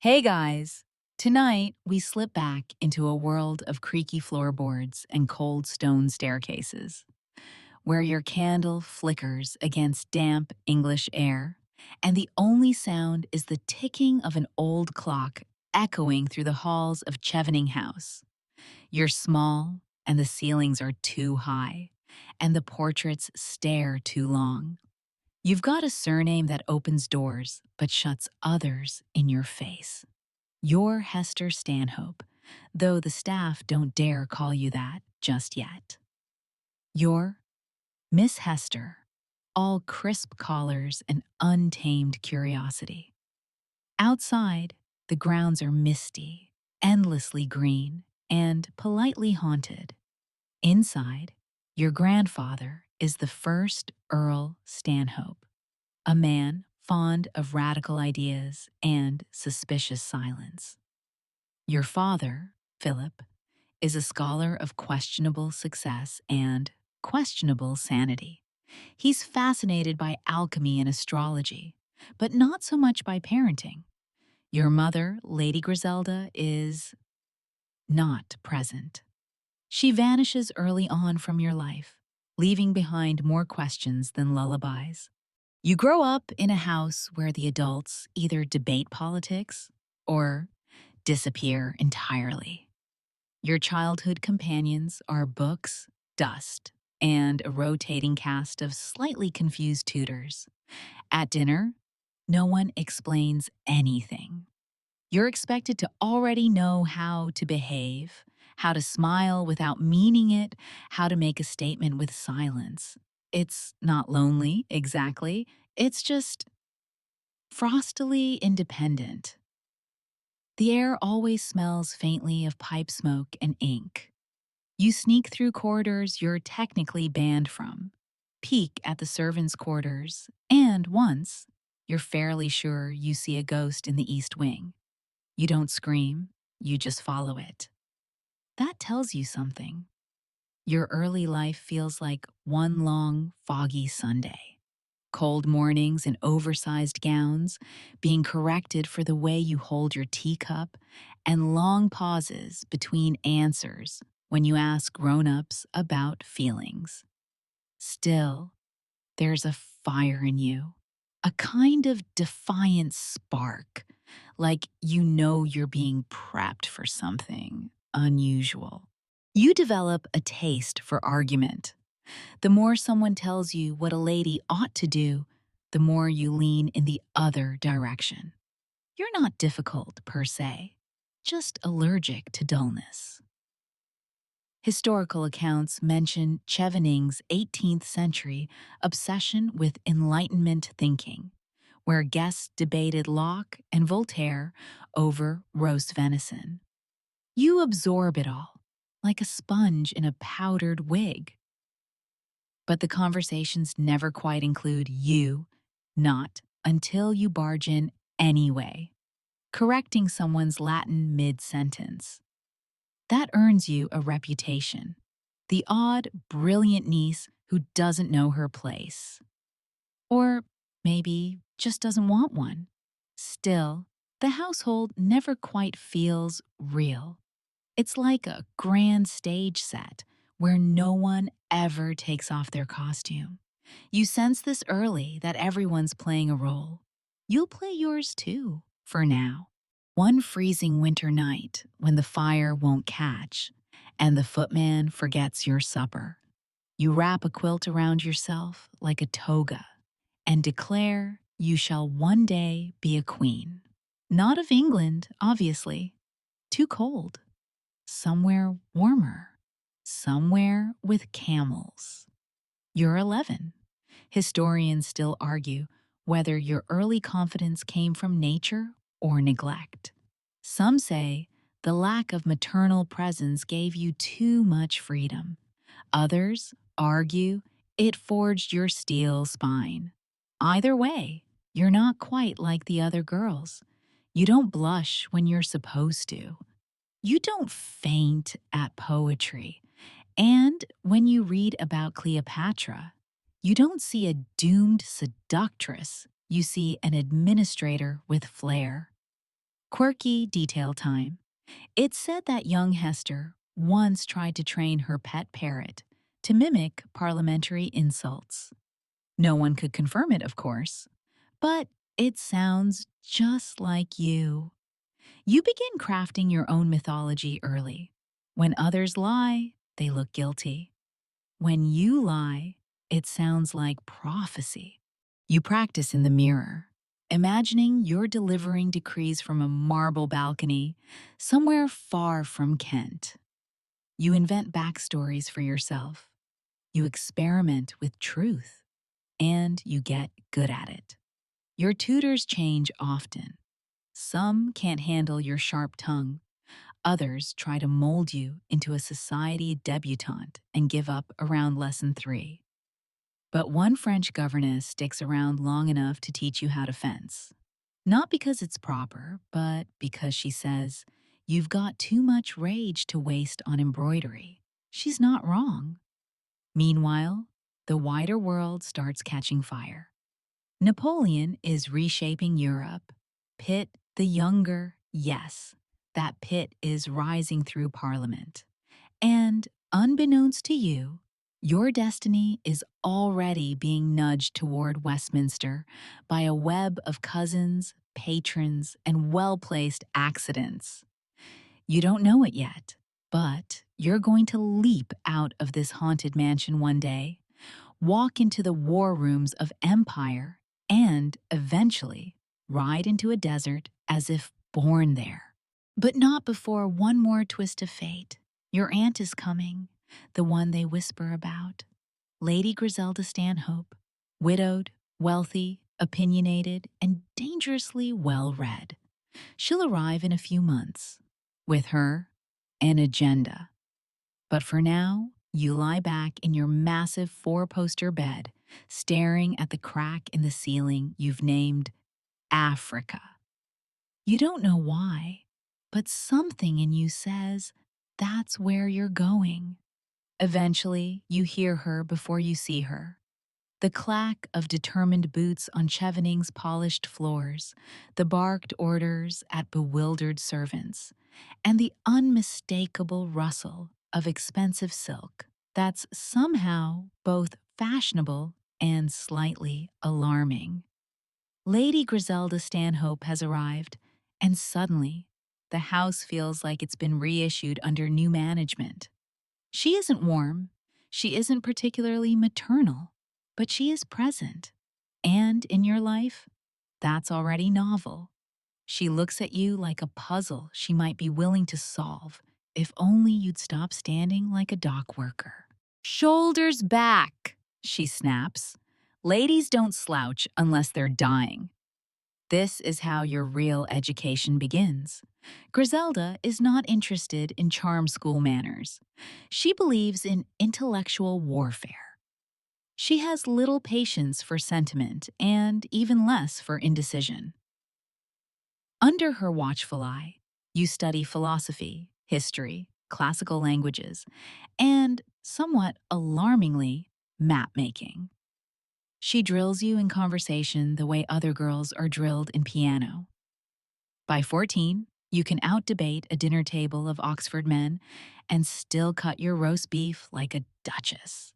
Hey guys! Tonight, we slip back into a world of creaky floorboards and cold stone staircases, where your candle flickers against damp English air, and the only sound is the ticking of an old clock echoing through the halls of Chevening House. You're small, and the ceilings are too high, and the portraits stare too long. You've got a surname that opens doors but shuts others in your face. You're Hester Stanhope, though the staff don't dare call you that just yet. You're Miss Hester, all crisp collars and untamed curiosity. Outside, the grounds are misty, endlessly green, and politely haunted. Inside, your grandfather is the first Earl Stanhope, a man fond of radical ideas and suspicious silence. Your father, Philip, is a scholar of questionable success and questionable sanity. He's fascinated by alchemy and astrology, but not so much by parenting. Your mother, Lady Griselda, is not present. She vanishes early on from your life, leaving behind more questions than lullabies. You grow up in a house where the adults either debate politics or disappear entirely. Your childhood companions are books, dust, and a rotating cast of slightly confused tutors. At dinner, no one explains anything. You're expected to already know how to behave, how to smile without meaning it, how to make a statement with silence. It's not lonely, exactly. It's just frostily independent. The air always smells faintly of pipe smoke and ink. You sneak through corridors you're technically banned from, peek at the servants' quarters, and once, you're fairly sure you see a ghost in the East Wing. You don't scream, you just follow it. That tells you something. Your early life feels like one long, foggy Sunday. Cold mornings in oversized gowns, being corrected for the way you hold your teacup, and long pauses between answers when you ask grown-ups about feelings. Still, there's a fire in you, a kind of defiant spark, like you know you're being prepped for something unusual. You develop a taste for argument. The more someone tells you what a lady ought to do, the more you lean in the other direction. You're not difficult per se, just allergic to dullness. Historical accounts mention Chevening's 18th century obsession with Enlightenment thinking, where guests debated Locke and Voltaire over roast venison. You absorb it all, like a sponge in a powdered wig. But the conversations never quite include you, not until you barge in anyway, correcting someone's Latin mid-sentence. That earns you a reputation. The odd, brilliant niece who doesn't know her place. Or maybe just doesn't want one. Still, the household never quite feels real. It's like a grand stage set where no one ever takes off their costume. You sense this early that everyone's playing a role. You'll play yours too, for now. One freezing winter night when the fire won't catch and the footman forgets your supper, you wrap a quilt around yourself like a toga and declare you shall one day be a queen. Not of England, obviously. Too cold. Somewhere warmer. Somewhere with camels. You're 11. Historians still argue whether your early confidence came from nature or neglect. Some say the lack of maternal presence gave you too much freedom. Others argue it forged your steel spine. Either way, you're not quite like the other girls. You don't blush when you're supposed to. You don't faint at poetry. And when you read about Cleopatra, you don't see a doomed seductress. You see an administrator with flair. Quirky detail time. It's said that young Hester once tried to train her pet parrot to mimic parliamentary insults. No one could confirm it, of course, but it sounds just like you. You begin crafting your own mythology early. When others lie, they look guilty. When you lie, it sounds like prophecy. You practice in the mirror, imagining you're delivering decrees from a marble balcony somewhere far from Kent. You invent backstories for yourself. You experiment with truth, and you get good at it. Your tutors change often. Some can't handle your sharp tongue. Others try to mold you into a society debutante and give up around lesson 3. But one French governess sticks around long enough to teach you how to fence. Not because it's proper, but because she says, "You've got too much rage to waste on embroidery." She's not wrong. Meanwhile, the wider world starts catching fire. Napoleon is reshaping Europe. Pitt the Younger, yes, that Pitt is rising through Parliament. And unbeknownst to you, your destiny is already being nudged toward Westminster by a web of cousins, patrons, and well-placed accidents. You don't know it yet, but you're going to leap out of this haunted mansion one day, walk into the war rooms of empire, and eventually ride into a desert as if born there. But not before one more twist of fate. Your aunt is coming, the one they whisper about. Lady Griselda Stanhope, widowed, wealthy, opinionated, and dangerously well-read. She'll arrive in a few months. With her, an agenda. But for now, you lie back in your massive 4-poster bed, staring at the crack in the ceiling you've named Africa. You don't know why, but something in you says that's where you're going. Eventually, you hear her before you see her. The clack of determined boots on Chevenix's polished floors, the barked orders at bewildered servants, and the unmistakable rustle of expensive silk that's somehow both fashionable and slightly alarming. Lady Griselda Stanhope has arrived, and suddenly, the house feels like it's been reissued under new management. She isn't warm, she isn't particularly maternal, but she is present. And in your life, that's already novel. She looks at you like a puzzle she might be willing to solve if only you'd stop standing like a dock worker. "Shoulders back," she snaps. "Ladies don't slouch unless they're dying." This is how your real education begins. Griselda is not interested in charm school manners. She believes in intellectual warfare. She has little patience for sentiment and even less for indecision. Under her watchful eye, you study philosophy, history, classical languages, and, somewhat alarmingly, map-making. She drills you in conversation the way other girls are drilled in piano. By 14, you can out-debate a dinner table of Oxford men and still cut your roast beef like a duchess.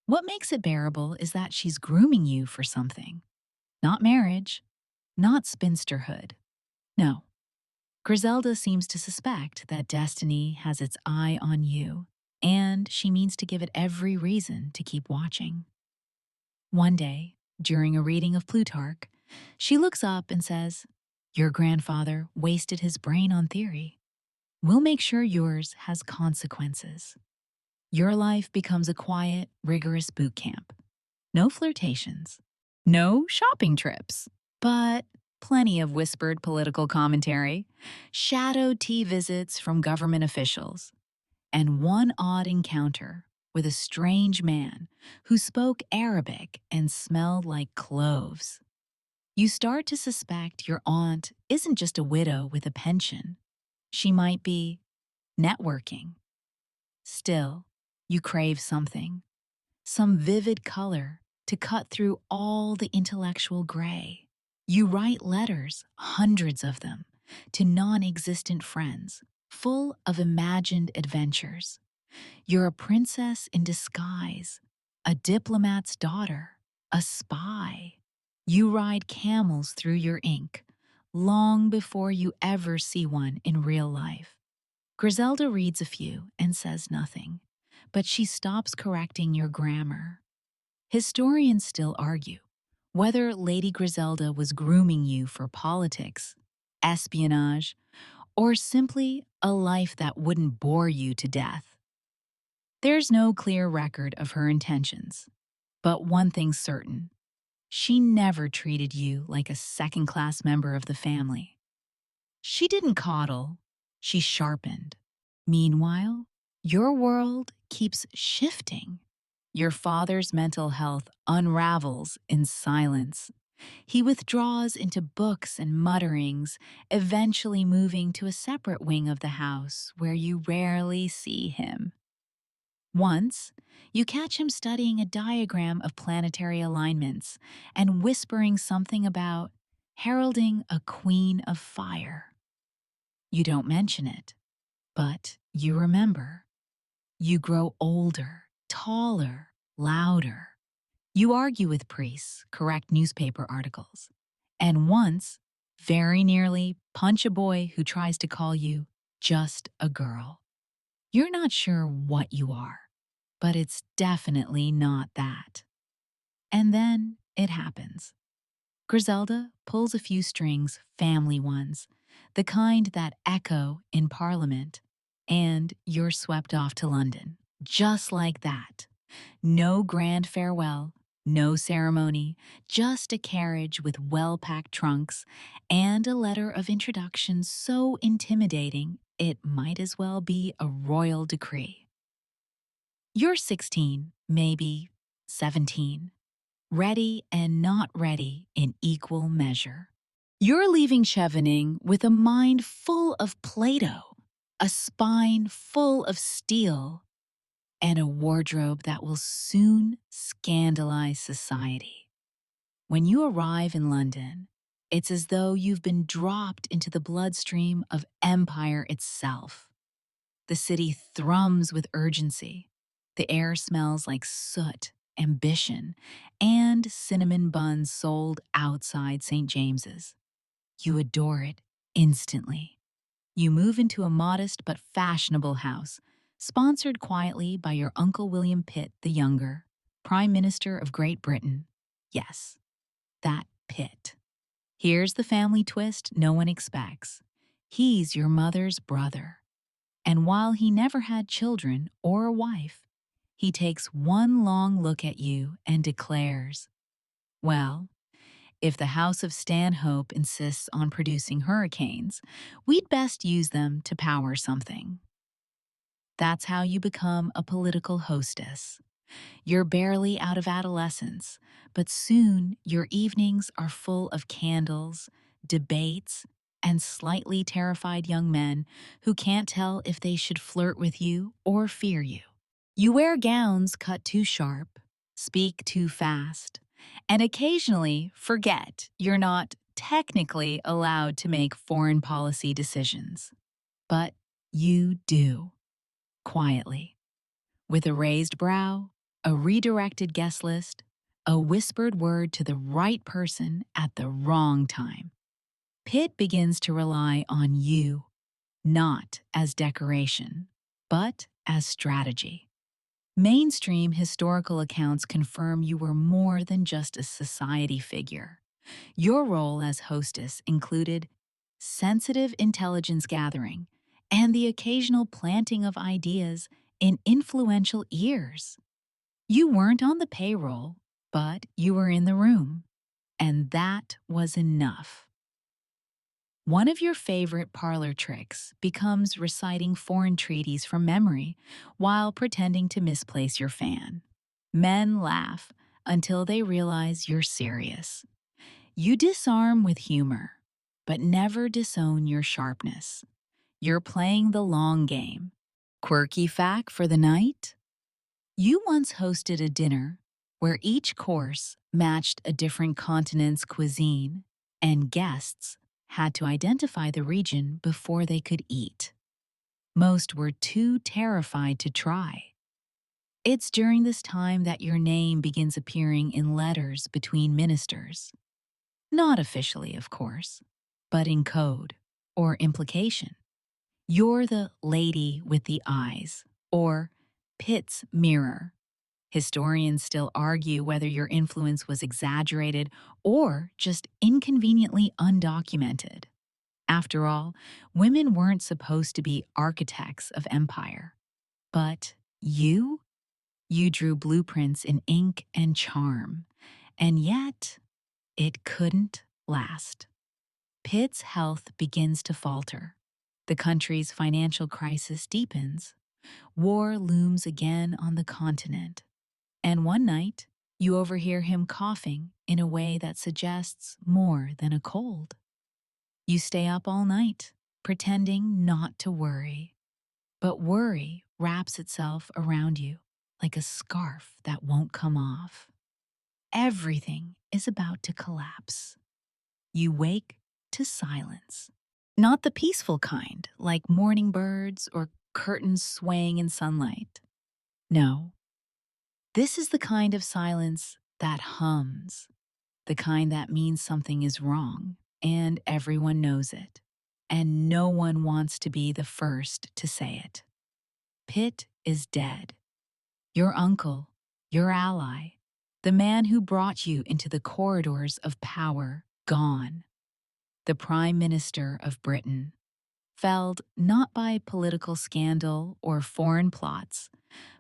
What makes it bearable is that she's grooming you for something. Not marriage, not spinsterhood. No. Griselda seems to suspect that destiny has its eye on you, and she means to give it every reason to keep watching. One day, during a reading of Plutarch, she looks up and says, "Your grandfather wasted his brain on theory. We'll make sure yours has consequences." Your life becomes a quiet, rigorous boot camp. No flirtations. No shopping trips. But plenty of whispered political commentary, shadowed tea visits from government officials, and one odd encounter with a strange man who spoke Arabic and smelled like cloves. You start to suspect your aunt isn't just a widow with a pension. She might be networking. Still, you crave something, some vivid color to cut through all the intellectual gray. You write letters, hundreds of them, to non-existent friends, full of imagined adventures. You're a princess in disguise, a diplomat's daughter, a spy. You ride camels through your ink, long before you ever see one in real life. Griselda reads a few and says nothing, but she stops correcting your grammar. Historians still argue whether Lady Griselda was grooming you for politics, espionage, or simply a life that wouldn't bore you to death. There's no clear record of her intentions, but one thing's certain: she never treated you like a second-class member of the family. She didn't coddle, she sharpened. Meanwhile, your world keeps shifting. Your father's mental health unravels in silence. He withdraws into books and mutterings, eventually moving to a separate wing of the house where you rarely see him. Once, you catch him studying a diagram of planetary alignments and whispering something about heralding a queen of fire. You don't mention it, but you remember. You grow older, taller, louder. You argue with priests, correct newspaper articles, and once, very nearly, punch a boy who tries to call you just a girl. You're not sure what you are, but it's definitely not that. And then it happens. Griselda pulls a few strings, family ones, the kind that echo in Parliament, and you're swept off to London. Just like that. No grand farewell, no ceremony, just a carriage with well-packed trunks and a letter of introduction so intimidating it might as well be a royal decree. You're 16, maybe 17, ready and not ready in equal measure. You're leaving Chevening with a mind full of Plato, a spine full of steel, and a wardrobe that will soon scandalize society. When you arrive in London, it's as though you've been dropped into the bloodstream of empire itself. The city thrums with urgency. The air smells like soot, ambition, and cinnamon buns sold outside St. James's. You adore it instantly. You move into a modest but fashionable house, sponsored quietly by your Uncle William Pitt the Younger, Prime Minister of Great Britain. Yes, that Pitt. Here's the family twist no one expects. He's your mother's brother. And while he never had children or a wife, he takes one long look at you and declares, well, if the House of Stanhope insists on producing hurricanes, we'd best use them to power something. That's how you become a political hostess. You're barely out of adolescence, but soon your evenings are full of candles, debates, and slightly terrified young men who can't tell if they should flirt with you or fear you. You wear gowns cut too sharp, speak too fast, and occasionally forget you're not technically allowed to make foreign policy decisions. But you do, quietly, with a raised brow, a redirected guest list, a whispered word to the right person at the wrong time. Pitt begins to rely on you, not as decoration, but as strategy. Mainstream historical accounts confirm you were more than just a society figure. Your role as hostess included sensitive intelligence gathering and the occasional planting of ideas in influential ears. You weren't on the payroll, but you were in the room, and that was enough. One of your favorite parlor tricks becomes reciting foreign treaties from memory while pretending to misplace your fan. Men laugh until they realize you're serious. You disarm with humor, but never disown your sharpness. You're playing the long game. Quirky fact for the night? You once hosted a dinner where each course matched a different continent's cuisine, and guests had to identify the region before they could eat. Most were too terrified to try. It's during this time that your name begins appearing in letters between ministers. Not officially, of course, but in code or implication. You're the lady with the eyes, or Pitt's mirror. Historians still argue whether your influence was exaggerated or just inconveniently undocumented. After all, women weren't supposed to be architects of empire. But you? You drew blueprints in ink and charm. And yet, it couldn't last. Pitt's health begins to falter. The country's financial crisis deepens. War looms again on the continent. And one night, you overhear him coughing in a way that suggests more than a cold. You stay up all night, pretending not to worry. But worry wraps itself around you like a scarf that won't come off. Everything is about to collapse. You wake to silence. Not the peaceful kind, like morning birds or curtains swaying in sunlight. No, this is the kind of silence that hums, the kind that means something is wrong, and everyone knows it, and no one wants to be the first to say it. Pitt is dead. Your uncle, your ally, the man who brought you into the corridors of power, gone. The Prime Minister of Britain, felled not by political scandal or foreign plots,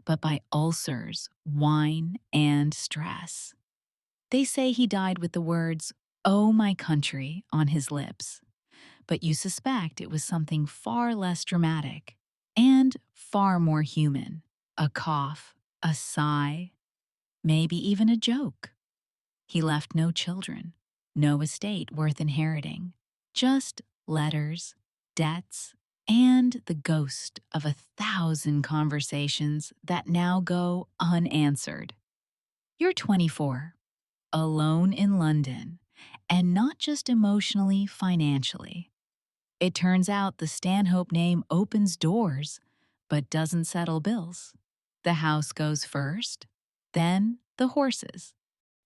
but by ulcers, wine, and stress. They say he died with the words, "Oh, my country," on his lips, but you suspect it was something far less dramatic and far more human. A cough, a sigh, maybe even a joke. He left no children, no estate worth inheriting, just letters, debts, and the ghost of 1,000 conversations that now go unanswered. You're 24, alone in London, and not just emotionally, financially. It turns out the Stanhope name opens doors, but doesn't settle bills. The house goes first, then the horses.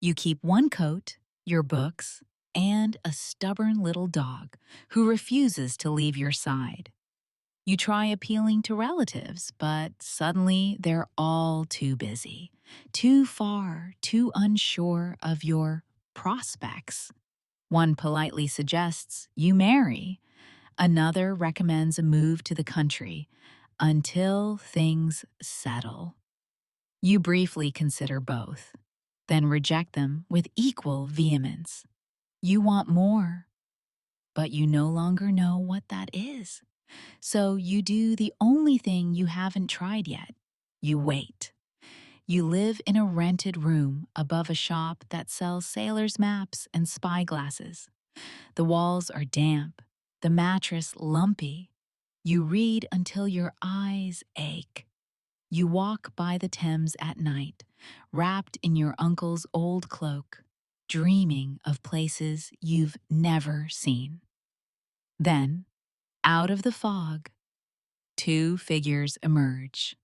You keep one coat, your books, and a stubborn little dog who refuses to leave your side. You try appealing to relatives, but suddenly they're all too busy, too far, too unsure of your prospects. One politely suggests you marry, another recommends a move to the country until things settle. You briefly consider both, then reject them with equal vehemence. You want more, but you no longer know what that is. So you do the only thing you haven't tried yet. You wait. You live in a rented room above a shop that sells sailors' maps and spyglasses. The walls are damp, the mattress lumpy. You read until your eyes ache. You walk by the Thames at night, wrapped in your uncle's old cloak, dreaming of places you've never seen. Then, out of the fog, two figures emerge,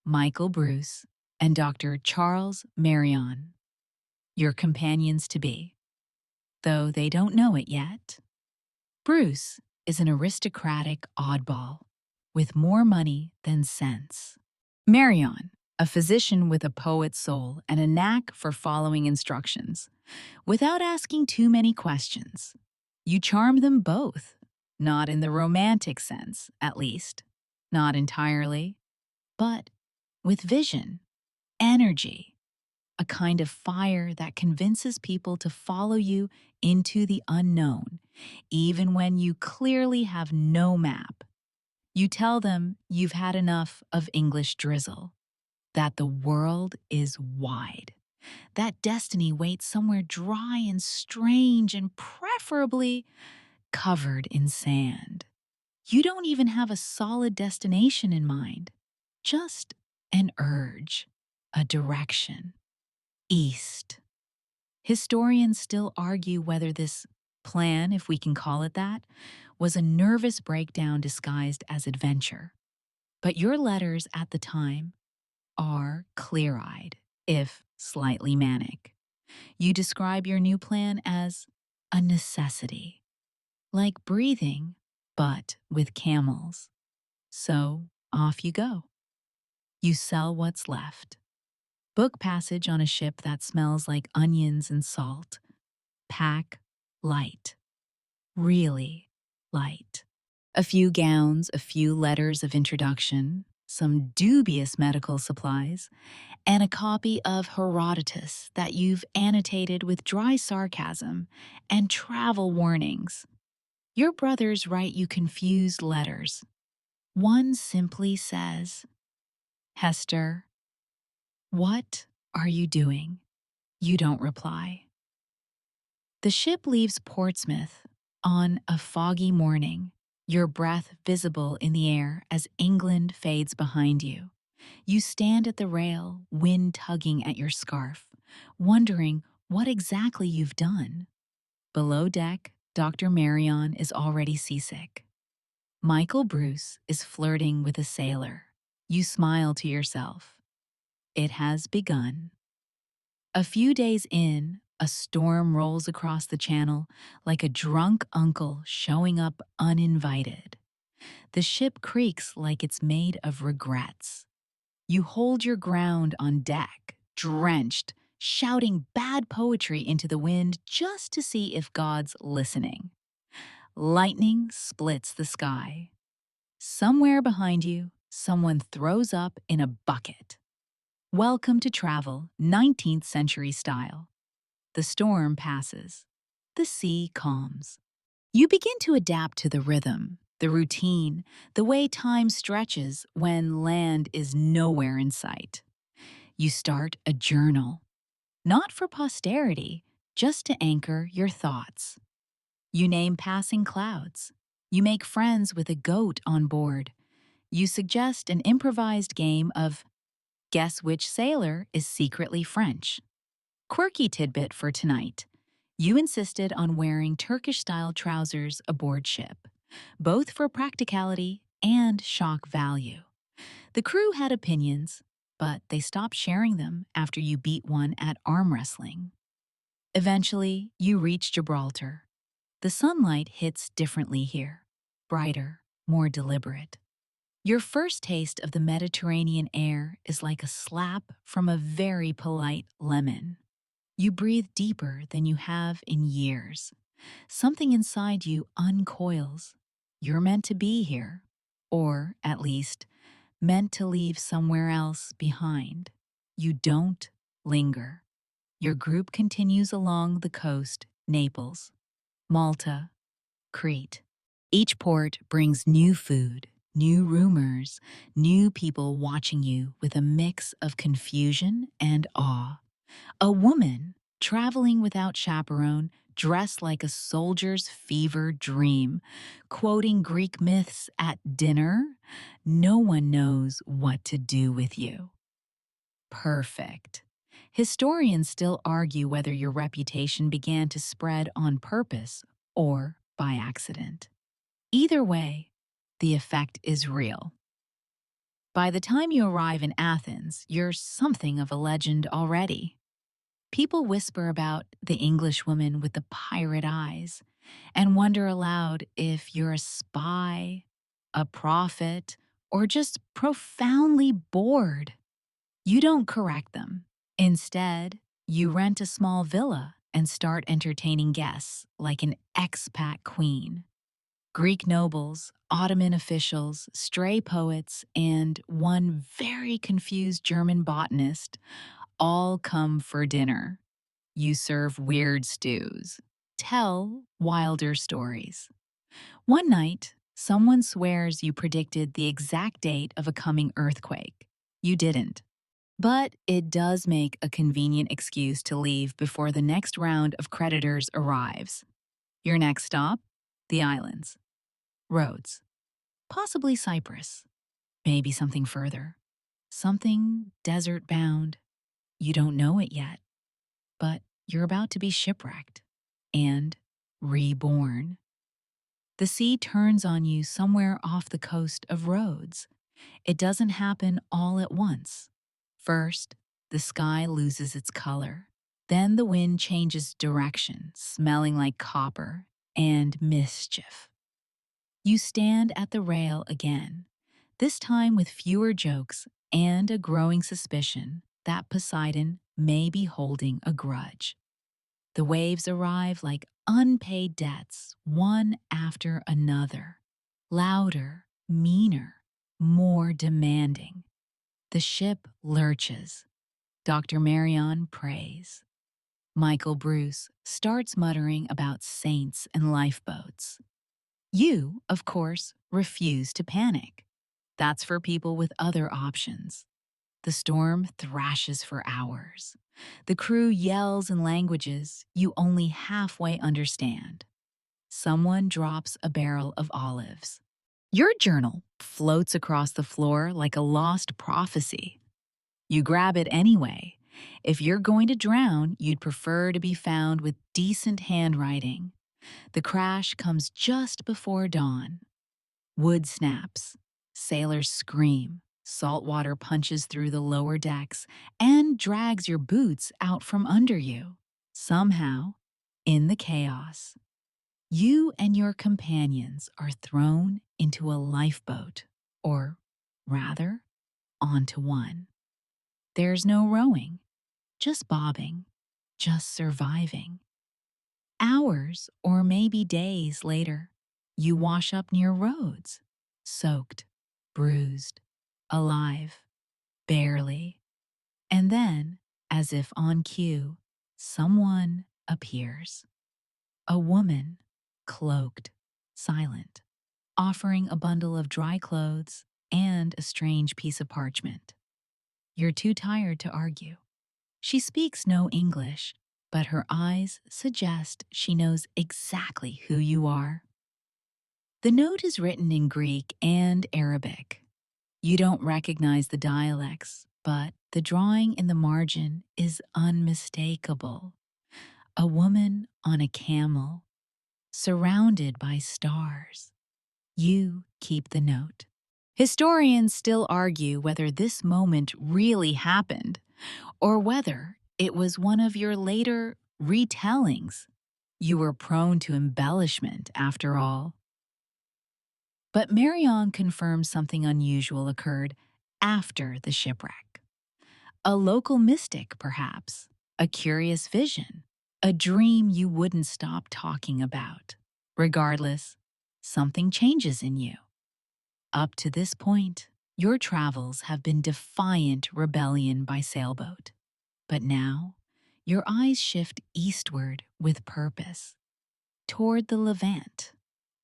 Michael Bruce and Dr. Charles Marion, your companions-to-be. Though they don't know it yet, Bruce is an aristocratic oddball with more money than sense. Marion, a physician with a poet's soul and a knack for following instructions, without asking too many questions. You charm them both, not in the romantic sense, at least, not entirely, but with vision, energy, a kind of fire that convinces people to follow you into the unknown, even when you clearly have no map. You tell them you've had enough of English drizzle, that the world is wide, that destiny waits somewhere dry and strange and preferably covered in sand. You don't even have a solid destination in mind, just an urge, a direction. East. Historians still argue whether this Plan, if we can call it that, was a nervous breakdown disguised as adventure. But your letters at the time are clear eyed, if slightly manic. You describe your new plan as a necessity, like breathing, but with camels. So off you go. You sell what's left. Book passage on a ship that smells like onions and salt. Pack light, really light. A few gowns, a few letters of introduction, some dubious medical supplies, and a copy of Herodotus that you've annotated with dry sarcasm and travel warnings. Your brothers write you confused letters. One simply says, Hester, what are you doing? You don't reply. The ship leaves Portsmouth on a foggy morning, your breath visible in the air as England fades behind you. You stand at the rail, wind tugging at your scarf, wondering what exactly you've done. Below deck, Dr. Marion is already seasick. Michael Bruce is flirting with a sailor. You smile to yourself. It has begun. A few days in, a storm rolls across the channel like a drunk uncle showing up uninvited. The ship creaks like it's made of regrets. You hold your ground on deck, drenched, shouting bad poetry into the wind just to see if God's listening. Lightning splits the sky. Somewhere behind you, someone throws up in a bucket. Welcome to travel, 19th century style. The storm passes. The sea calms. You begin to adapt to the rhythm, the routine, the way time stretches when land is nowhere in sight. You start a journal, not for posterity, just to anchor your thoughts. You name passing clouds. You make friends with a goat on board. You suggest an improvised game of guess which sailor is secretly French. Quirky tidbit for tonight. You insisted on wearing Turkish-style trousers aboard ship, both for practicality and shock value. The crew had opinions, but they stopped sharing them after you beat one at arm wrestling. Eventually, you reach Gibraltar. The sunlight hits differently here, brighter, more deliberate. Your first taste of the Mediterranean air is like a slap from a very polite lemon. You breathe deeper than you have in years. Something inside you uncoils. You're meant to be here, or at least, meant to leave somewhere else behind. You don't linger. Your group continues along the coast, Naples, Malta, Crete. Each port brings new food, new rumors, new people watching you with a mix of confusion and awe. A woman, traveling without chaperone, dressed like a soldier's fever dream, quoting Greek myths at dinner. No one knows what to do with you. Perfect. Historians still argue whether your reputation began to spread on purpose or by accident. Either way, the effect is real. By the time you arrive in Athens, you're something of a legend already. People whisper about the Englishwoman with the pirate eyes and wonder aloud if you're a spy, a prophet, or just profoundly bored. You don't correct them. Instead, you rent a small villa and start entertaining guests like an expat queen. Greek nobles, Ottoman officials, stray poets, and one very confused German botanist all come for dinner. You serve weird stews. Tell wilder stories. One night, someone swears you predicted the exact date of a coming earthquake. You didn't. But it does make a convenient excuse to leave before the next round of creditors arrives. Your next stop? The islands. Rhodes. Possibly Cyprus. Maybe something further. Something desert-bound. You don't know it yet. But you're about to be shipwrecked. And reborn. The sea turns on you somewhere off the coast of Rhodes. It doesn't happen all at once. First, the sky loses its color. Then the wind changes direction, smelling like copper and mischief. You stand at the rail again, this time with fewer jokes and a growing suspicion that Poseidon may be holding a grudge. The waves arrive like unpaid debts, one after another, louder, meaner, more demanding. The ship lurches. Dr. Marion prays. Michael Bruce starts muttering about saints and lifeboats. You, of course, refuse to panic. That's for people with other options. The storm thrashes for hours. The crew yells in languages you only halfway understand. Someone drops a barrel of olives. Your journal floats across the floor like a lost prophecy. You grab it anyway. If you're going to drown, you'd prefer to be found with decent handwriting. The crash comes just before dawn. Wood snaps. Sailors scream. Salt water punches through the lower decks and drags your boots out from under you. Somehow, in the chaos, you and your companions are thrown into a lifeboat, or rather, onto one. There's no rowing, just bobbing, just surviving. Hours or maybe days later, you wash up near Rhodes, soaked, bruised, alive, barely. And then, as if on cue, someone appears. A woman, cloaked, silent, offering a bundle of dry clothes and a strange piece of parchment. You're too tired to argue. She speaks no English, but her eyes suggest she knows exactly who you are. The note is written in Greek and Arabic. You don't recognize the dialects, but the drawing in the margin is unmistakable. A woman on a camel, surrounded by stars. You keep the note. Historians still argue whether this moment really happened, or whether it was one of your later retellings. You were prone to embellishment, after all. But Marion confirms something unusual occurred after the shipwreck. A local mystic, perhaps, a curious vision, a dream you wouldn't stop talking about. Regardless, something changes in you. Up to this point, your travels have been defiant rebellion by sailboat. But now, your eyes shift eastward with purpose, toward the Levant,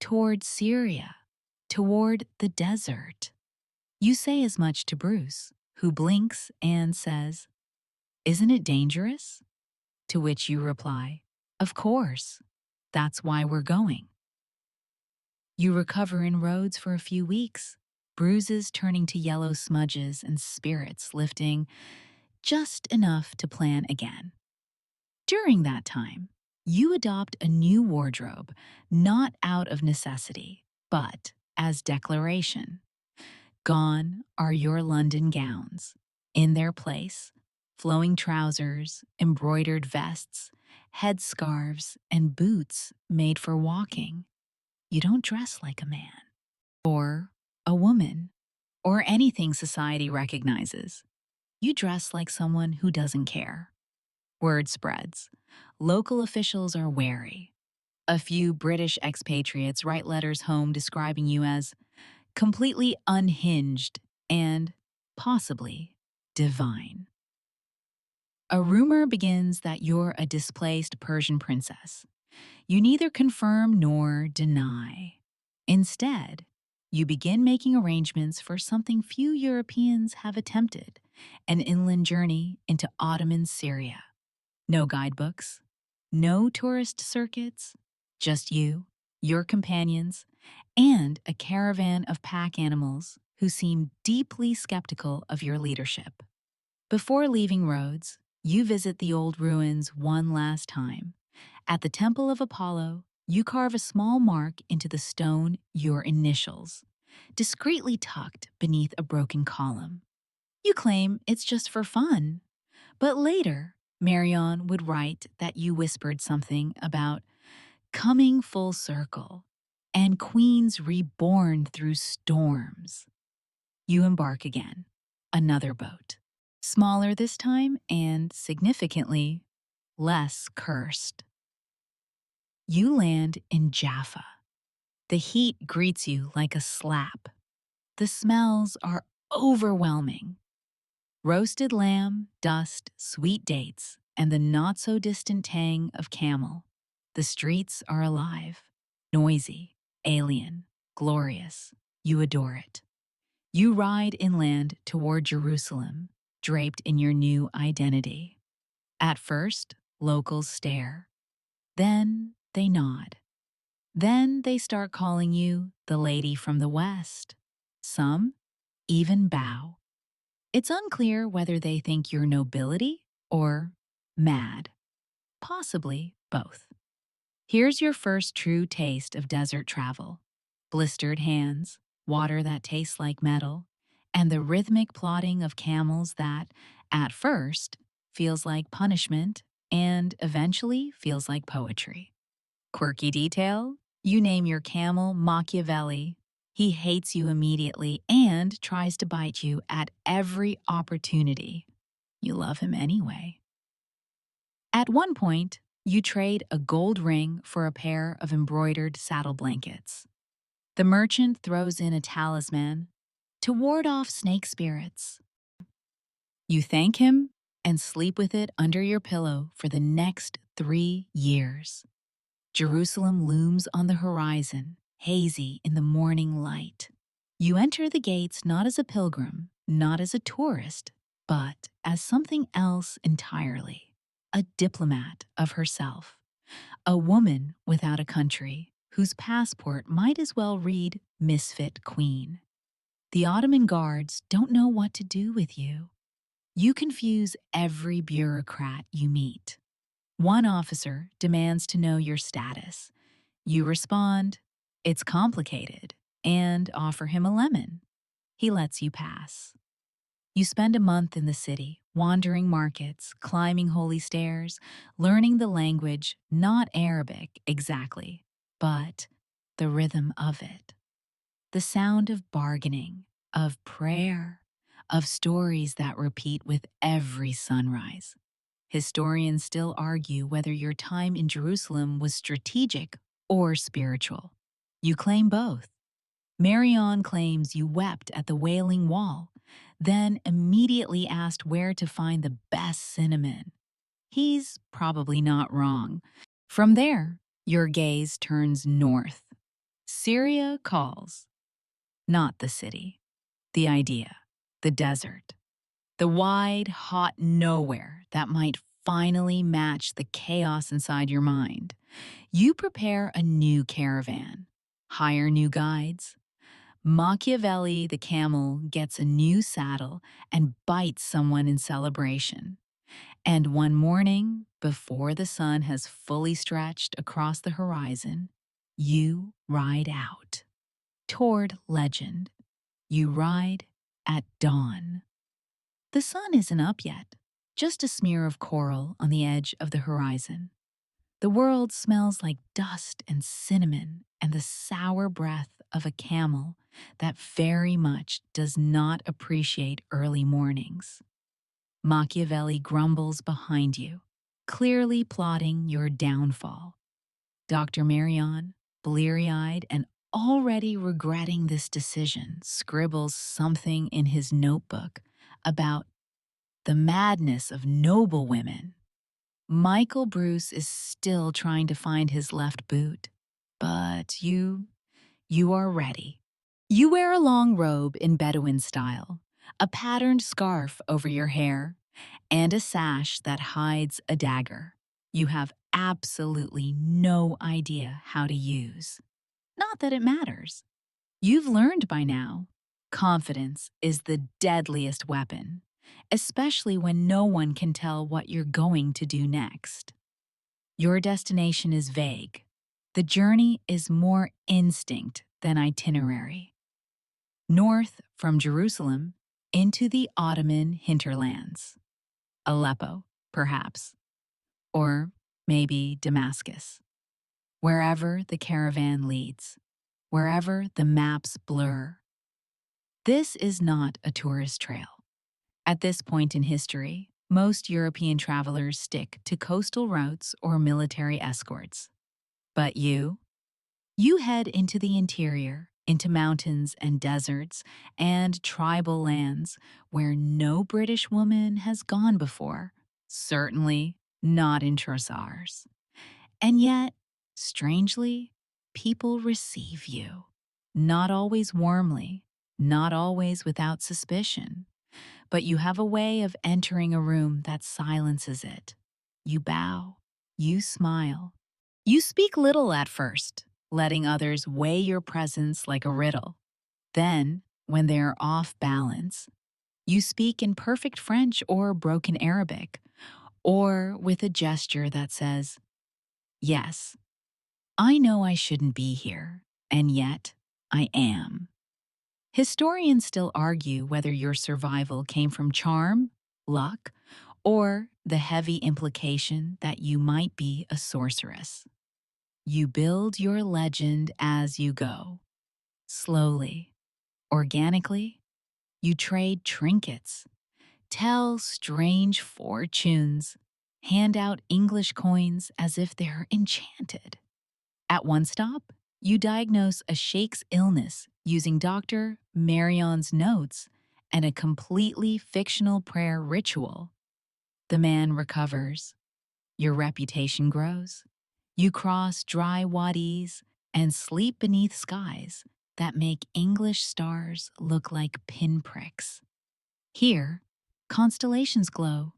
toward Syria, toward the desert. You say as much to Bruce, who blinks and says, "Isn't it dangerous?" To which you reply, "Of course. That's why we're going." You recover in Rhodes for a few weeks, bruises turning to yellow smudges and spirits lifting just enough to plan again. During that time, you adopt a new wardrobe, not out of necessity, but as declaration. Gone are your London gowns. In their place, flowing trousers, embroidered vests, headscarves, and boots made for walking. You don't dress like a man, or a woman, or anything society recognizes. You dress like someone who doesn't care. Word spreads. Local officials are wary. A few British expatriates write letters home describing you as completely unhinged and, possibly, divine. A rumor begins that you're a displaced Persian princess. You neither confirm nor deny. Instead, you begin making arrangements for something few Europeans have attempted, an inland journey into Ottoman Syria. No guidebooks, no tourist circuits, just you, your companions, and a caravan of pack animals who seem deeply skeptical of your leadership. Before leaving Rhodes, you visit the old ruins one last time. At the Temple of Apollo, You carve a small mark into the stone, your initials, discreetly tucked beneath a broken column. You claim it's just for fun, but later, Marion would write that you whispered something about coming full circle and queens reborn through storms. You embark again, another boat, smaller this time and significantly less cursed. You land in Jaffa. The heat greets you like a slap. The smells are overwhelming. Roasted lamb, dust, sweet dates, and the not-so-distant tang of camel. The streets are alive, noisy, alien, glorious. You adore it. You ride inland toward Jerusalem, draped in your new identity. At first, locals stare. Then they nod. Then they start calling you the lady from the West. Some even bow. It's unclear whether they think you're nobility or mad. Possibly both. Here's your first true taste of desert travel. Blistered hands, water that tastes like metal, and the rhythmic plodding of camels that, at first, feels like punishment and eventually feels like poetry. Quirky detail? You name your camel Machiavelli. He hates you immediately and tries to bite you at every opportunity. You love him anyway. At one point, you trade a gold ring for a pair of embroidered saddle blankets. The merchant throws in a talisman to ward off snake spirits. You thank him and sleep with it under your pillow for the next 3 years. Jerusalem looms on the horizon, hazy in the morning light. You enter the gates not as a pilgrim, not as a tourist, but as something else entirely, a diplomat of herself, a woman without a country, whose passport might as well read Misfit Queen. The Ottoman guards don't know what to do with you. You confuse every bureaucrat you meet. One officer demands to know your status. You respond, "It's complicated," and offer him a lemon. He lets you pass. You spend a month in the city, wandering markets, climbing holy stairs, learning the language, not Arabic exactly, but the rhythm of it. The sound of bargaining, of prayer, of stories that repeat with every sunrise. Historians still argue whether your time in Jerusalem was strategic or spiritual. You claim both. Marion claims you wept at the Wailing Wall, then immediately asked where to find the best cinnamon. He's probably not wrong. From there, your gaze turns north. Syria calls. Not the city. The idea. The desert. The wide, hot nowhere that might finally match the chaos inside your mind. You prepare a new caravan, hire new guides. Machiavelli the camel gets a new saddle and bites someone in celebration. And one morning, before the sun has fully stretched across the horizon, you ride out. Toward legend. You ride at dawn. The sun isn't up yet, just a smear of coral on the edge of the horizon. The world smells like dust and cinnamon and the sour breath of a camel that very much does not appreciate early mornings. Machiavelli grumbles behind you, clearly plotting your downfall. Dr. Marion, bleary-eyed and already regretting this decision, scribbles something in his notebook about the madness of noble women. Michael Bruce is still trying to find his left boot, but you are ready. You wear a long robe in Bedouin style, a patterned scarf over your hair, and a sash that hides a dagger you have absolutely no idea how to use. Not that it matters. You've learned by now, confidence is the deadliest weapon, especially when no one can tell what you're going to do next. Your destination is vague. The journey is more instinct than itinerary. North from Jerusalem into the Ottoman hinterlands. Aleppo, perhaps, or maybe Damascus. Wherever the caravan leads, wherever the maps blur. This is not a tourist trail. At this point in history, most European travelers stick to coastal routes or military escorts. But you head into the interior, into mountains and deserts and tribal lands where no British woman has gone before, certainly not in Trossars. And yet, strangely, people receive you. Not always warmly, not always without suspicion, but you have a way of entering a room that silences it. You bow, you smile. You speak little at first, letting others weigh your presence like a riddle. Then, when they are off balance, you speak in perfect French or broken Arabic, or with a gesture that says, "Yes, I know I shouldn't be here, and yet I am." Historians still argue whether your survival came from charm, luck, or the heavy implication that you might be a sorceress. You build your legend as you go. Slowly, organically, you trade trinkets, tell strange fortunes, hand out English coins as if they're enchanted. At one stop, you diagnose a sheikh's illness using Dr. Marion's notes and a completely fictional prayer ritual. The man recovers. Your reputation grows. You cross dry wadis and sleep beneath skies that make English stars look like pinpricks. Here, constellations glow.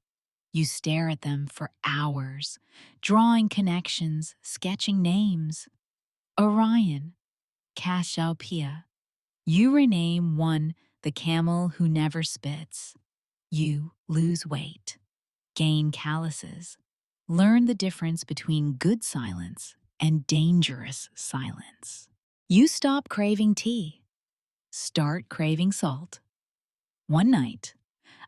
You stare at them for hours, drawing connections, sketching names. Orion, Cassiopeia. You rename one the camel who never spits. You lose weight, gain calluses, learn the difference between good silence and dangerous silence. You stop craving tea, start craving salt. One night,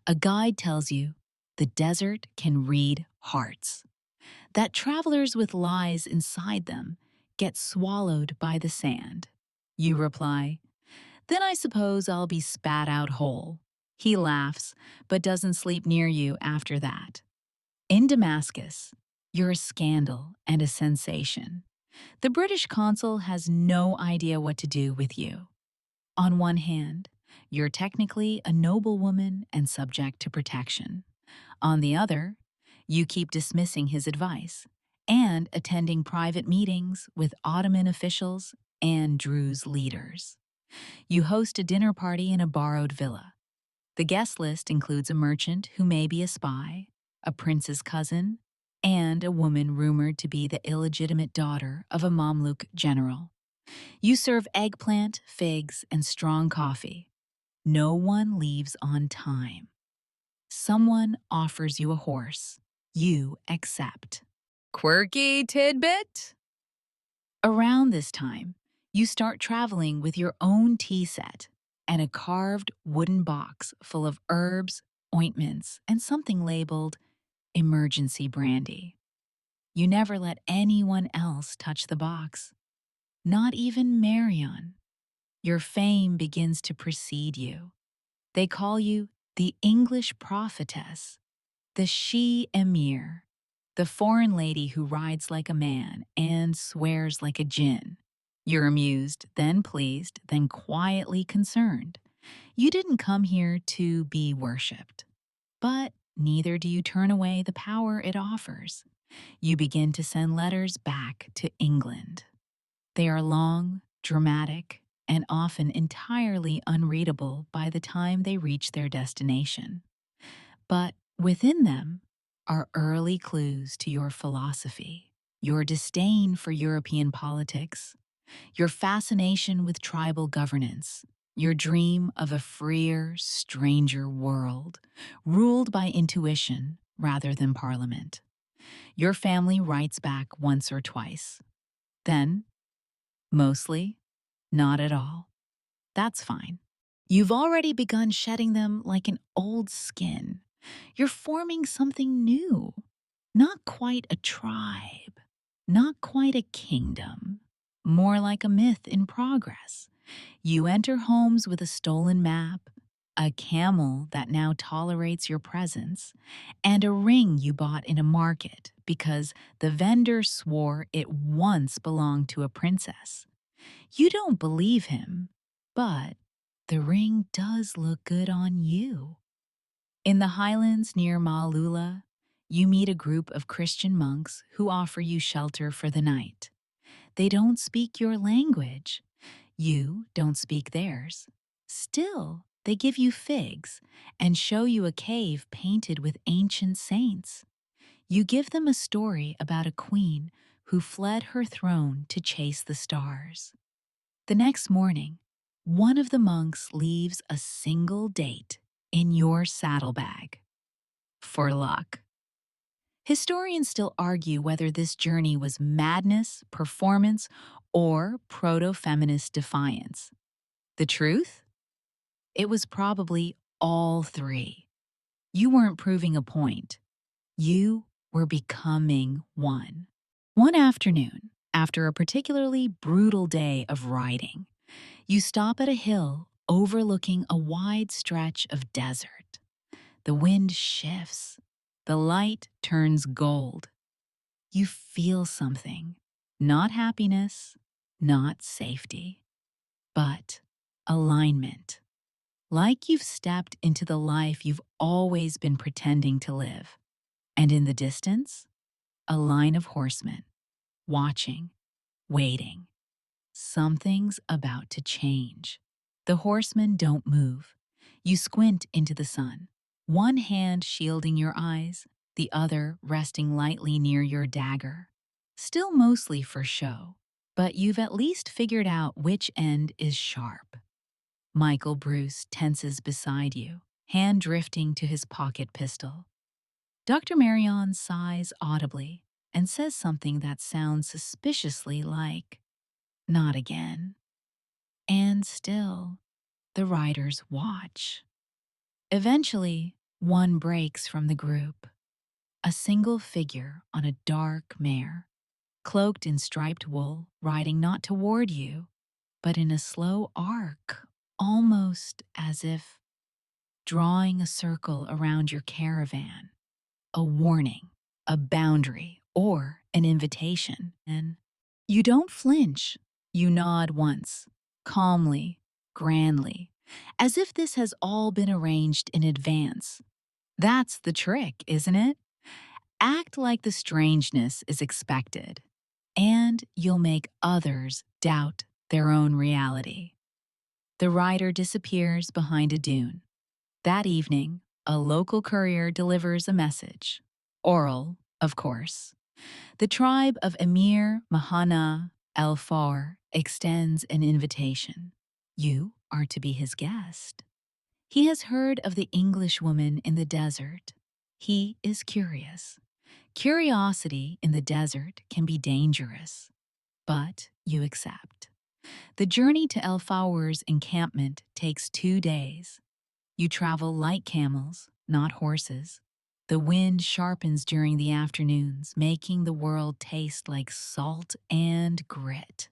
a guide tells you the desert can read hearts, that travelers with lies inside them get swallowed by the sand. You reply, "Then I suppose I'll be spat out whole." He laughs, but doesn't sleep near you after that. In Damascus, you're a scandal and a sensation. The British consul has no idea what to do with you. On one hand, you're technically a noblewoman and subject to protection. On the other, you keep dismissing his advice and attending private meetings with Ottoman officials and Druze leaders. You host a dinner party in a borrowed villa. The guest list includes a merchant who may be a spy, a prince's cousin, and a woman rumored to be the illegitimate daughter of a Mamluk general. You serve eggplant, figs, and strong coffee. No one leaves on time. Someone offers you a horse. You accept. Quirky tidbit? Around this time, you start traveling with your own tea set and a carved wooden box full of herbs, ointments, and something labeled emergency brandy. You never let anyone else touch the box, not even Marion. Your fame begins to precede you. They call you the English prophetess, the she-emir, the foreign lady who rides like a man and swears like a djinn. You're amused, then pleased, then quietly concerned. You didn't come here to be worshipped, but neither do you turn away the power it offers. You begin to send letters back to England. They are long, dramatic, and often entirely unreadable by the time they reach their destination. But within them are early clues to your philosophy, your disdain for European politics, your fascination with tribal governance, your dream of a freer, stranger world, ruled by intuition rather than parliament. Your family writes back once or twice. Then, mostly, not at all. That's fine. You've already begun shedding them like an old skin. You're forming something new. Not quite a tribe, not quite a kingdom, more like a myth in progress. You enter homes with a stolen map, a camel that now tolerates your presence, and a ring you bought in a market because the vendor swore it once belonged to a princess. You don't believe him, but the ring does look good on you. In the highlands near Maalula, you meet a group of Christian monks who offer you shelter for the night. They don't speak your language. You don't speak theirs. Still, they give you figs and show you a cave painted with ancient saints. You give them a story about a queen who fled her throne to chase the stars. The next morning, one of the monks leaves a single date in your saddlebag. For luck. Historians still argue whether this journey was madness, performance, or proto-feminist defiance. The truth? It was probably all three. You weren't proving a point. You were becoming one. One afternoon, after a particularly brutal day of riding, you stop at a hill overlooking a wide stretch of desert. The wind shifts. The light turns gold. You feel something. Not happiness, not safety, but alignment. Like you've stepped into the life you've always been pretending to live. And in the distance, a line of horsemen, watching, waiting. Something's about to change. The horsemen don't move. You squint into the sun, one hand shielding your eyes, the other resting lightly near your dagger. Still mostly for show, but you've at least figured out which end is sharp. Michael Bruce tenses beside you, hand drifting to his pocket pistol. Dr. Marion sighs audibly and says something that sounds suspiciously like, "Not again." And still, the riders watch. Eventually, one breaks from the group. A single figure on a dark mare, cloaked in striped wool, riding not toward you, but in a slow arc, almost as if drawing a circle around your caravan. A warning, a boundary, or an invitation. And you don't flinch. You nod once, calmly, grandly, as if this has all been arranged in advance. That's the trick, isn't it? Act like the strangeness is expected, and you'll make others doubt their own reality. The rider disappears behind a dune. That evening, a local courier delivers a message. Oral, of course. The tribe of Emir Mahana El-Far extends an invitation. You are to be his guest. He has heard of the Englishwoman in the desert. He is curious. Curiosity in the desert can be dangerous, but you accept. The journey to El-Fawar's encampment takes 2 days. You travel like camels, not horses. The wind sharpens during the afternoons, making the world taste like salt and grit.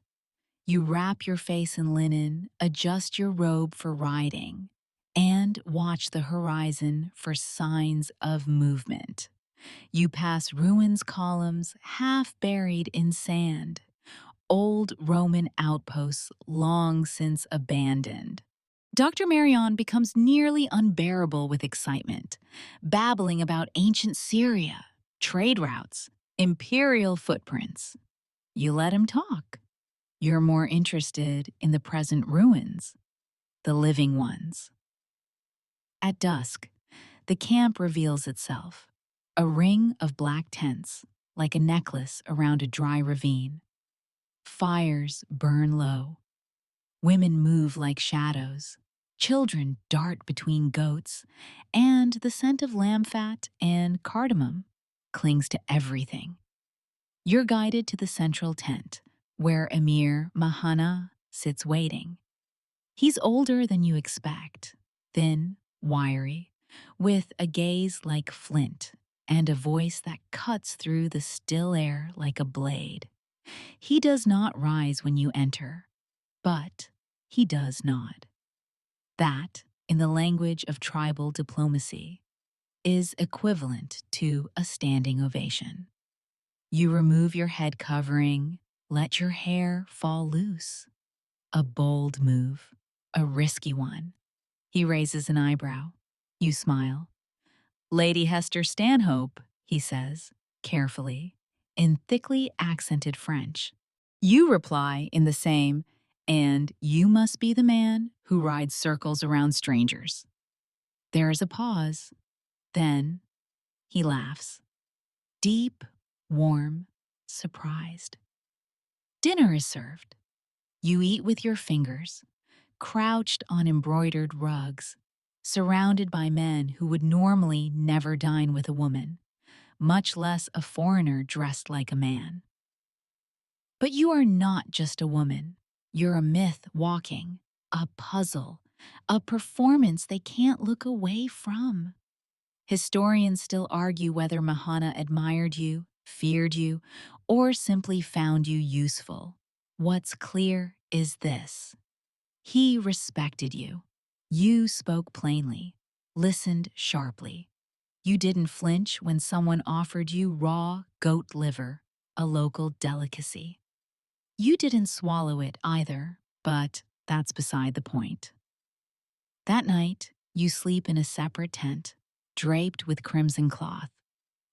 You wrap your face in linen, adjust your robe for riding, and watch the horizon for signs of movement. You pass ruins columns half buried in sand, old Roman outposts long since abandoned. Dr. Marion becomes nearly unbearable with excitement, babbling about ancient Syria, trade routes, imperial footprints. You let him talk. You're more interested in the present ruins, the living ones. At dusk, the camp reveals itself, a ring of black tents, like a necklace around a dry ravine. Fires burn low. Women move like shadows. Children dart between goats, and the scent of lamb fat and cardamom clings to everything. You're guided to the central tent, where Emir Mahana sits waiting. He's older than you expect, thin, wiry, with a gaze like flint and a voice that cuts through the still air like a blade. He does not rise when you enter, but he does nod. That, in the language of tribal diplomacy, is equivalent to a standing ovation. You remove your head covering, let your hair fall loose. A bold move, a risky one. He raises an eyebrow. You smile. Lady Hester Stanhope, he says, carefully, in thickly accented French. You reply in the same, and you must be the man who rides circles around strangers. There is a pause. Then he laughs. Deep, warm, surprised. Dinner is served. You eat with your fingers, crouched on embroidered rugs, surrounded by men who would normally never dine with a woman, much less a foreigner dressed like a man. But you are not just a woman. You're a myth walking, a puzzle, a performance they can't look away from. Historians still argue whether Mahana admired you, feared you, or simply found you useful. What's clear is this. He respected you. You spoke plainly, listened sharply. You didn't flinch when someone offered you raw goat liver, a local delicacy. You didn't swallow it either, but that's beside the point. That night, you sleep in a separate tent, draped with crimson cloth.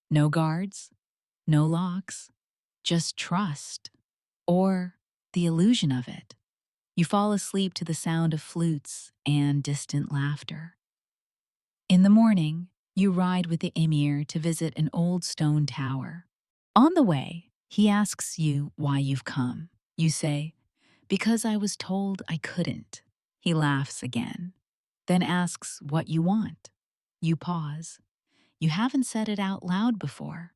No guards, no locks, just trust, or the illusion of it. You fall asleep to the sound of flutes and distant laughter. In the morning, you ride with the emir to visit an old stone tower. On the way, he asks you why you've come. You say, "Because I was told I couldn't." He laughs again, then asks what you want. You pause. You haven't said it out loud before,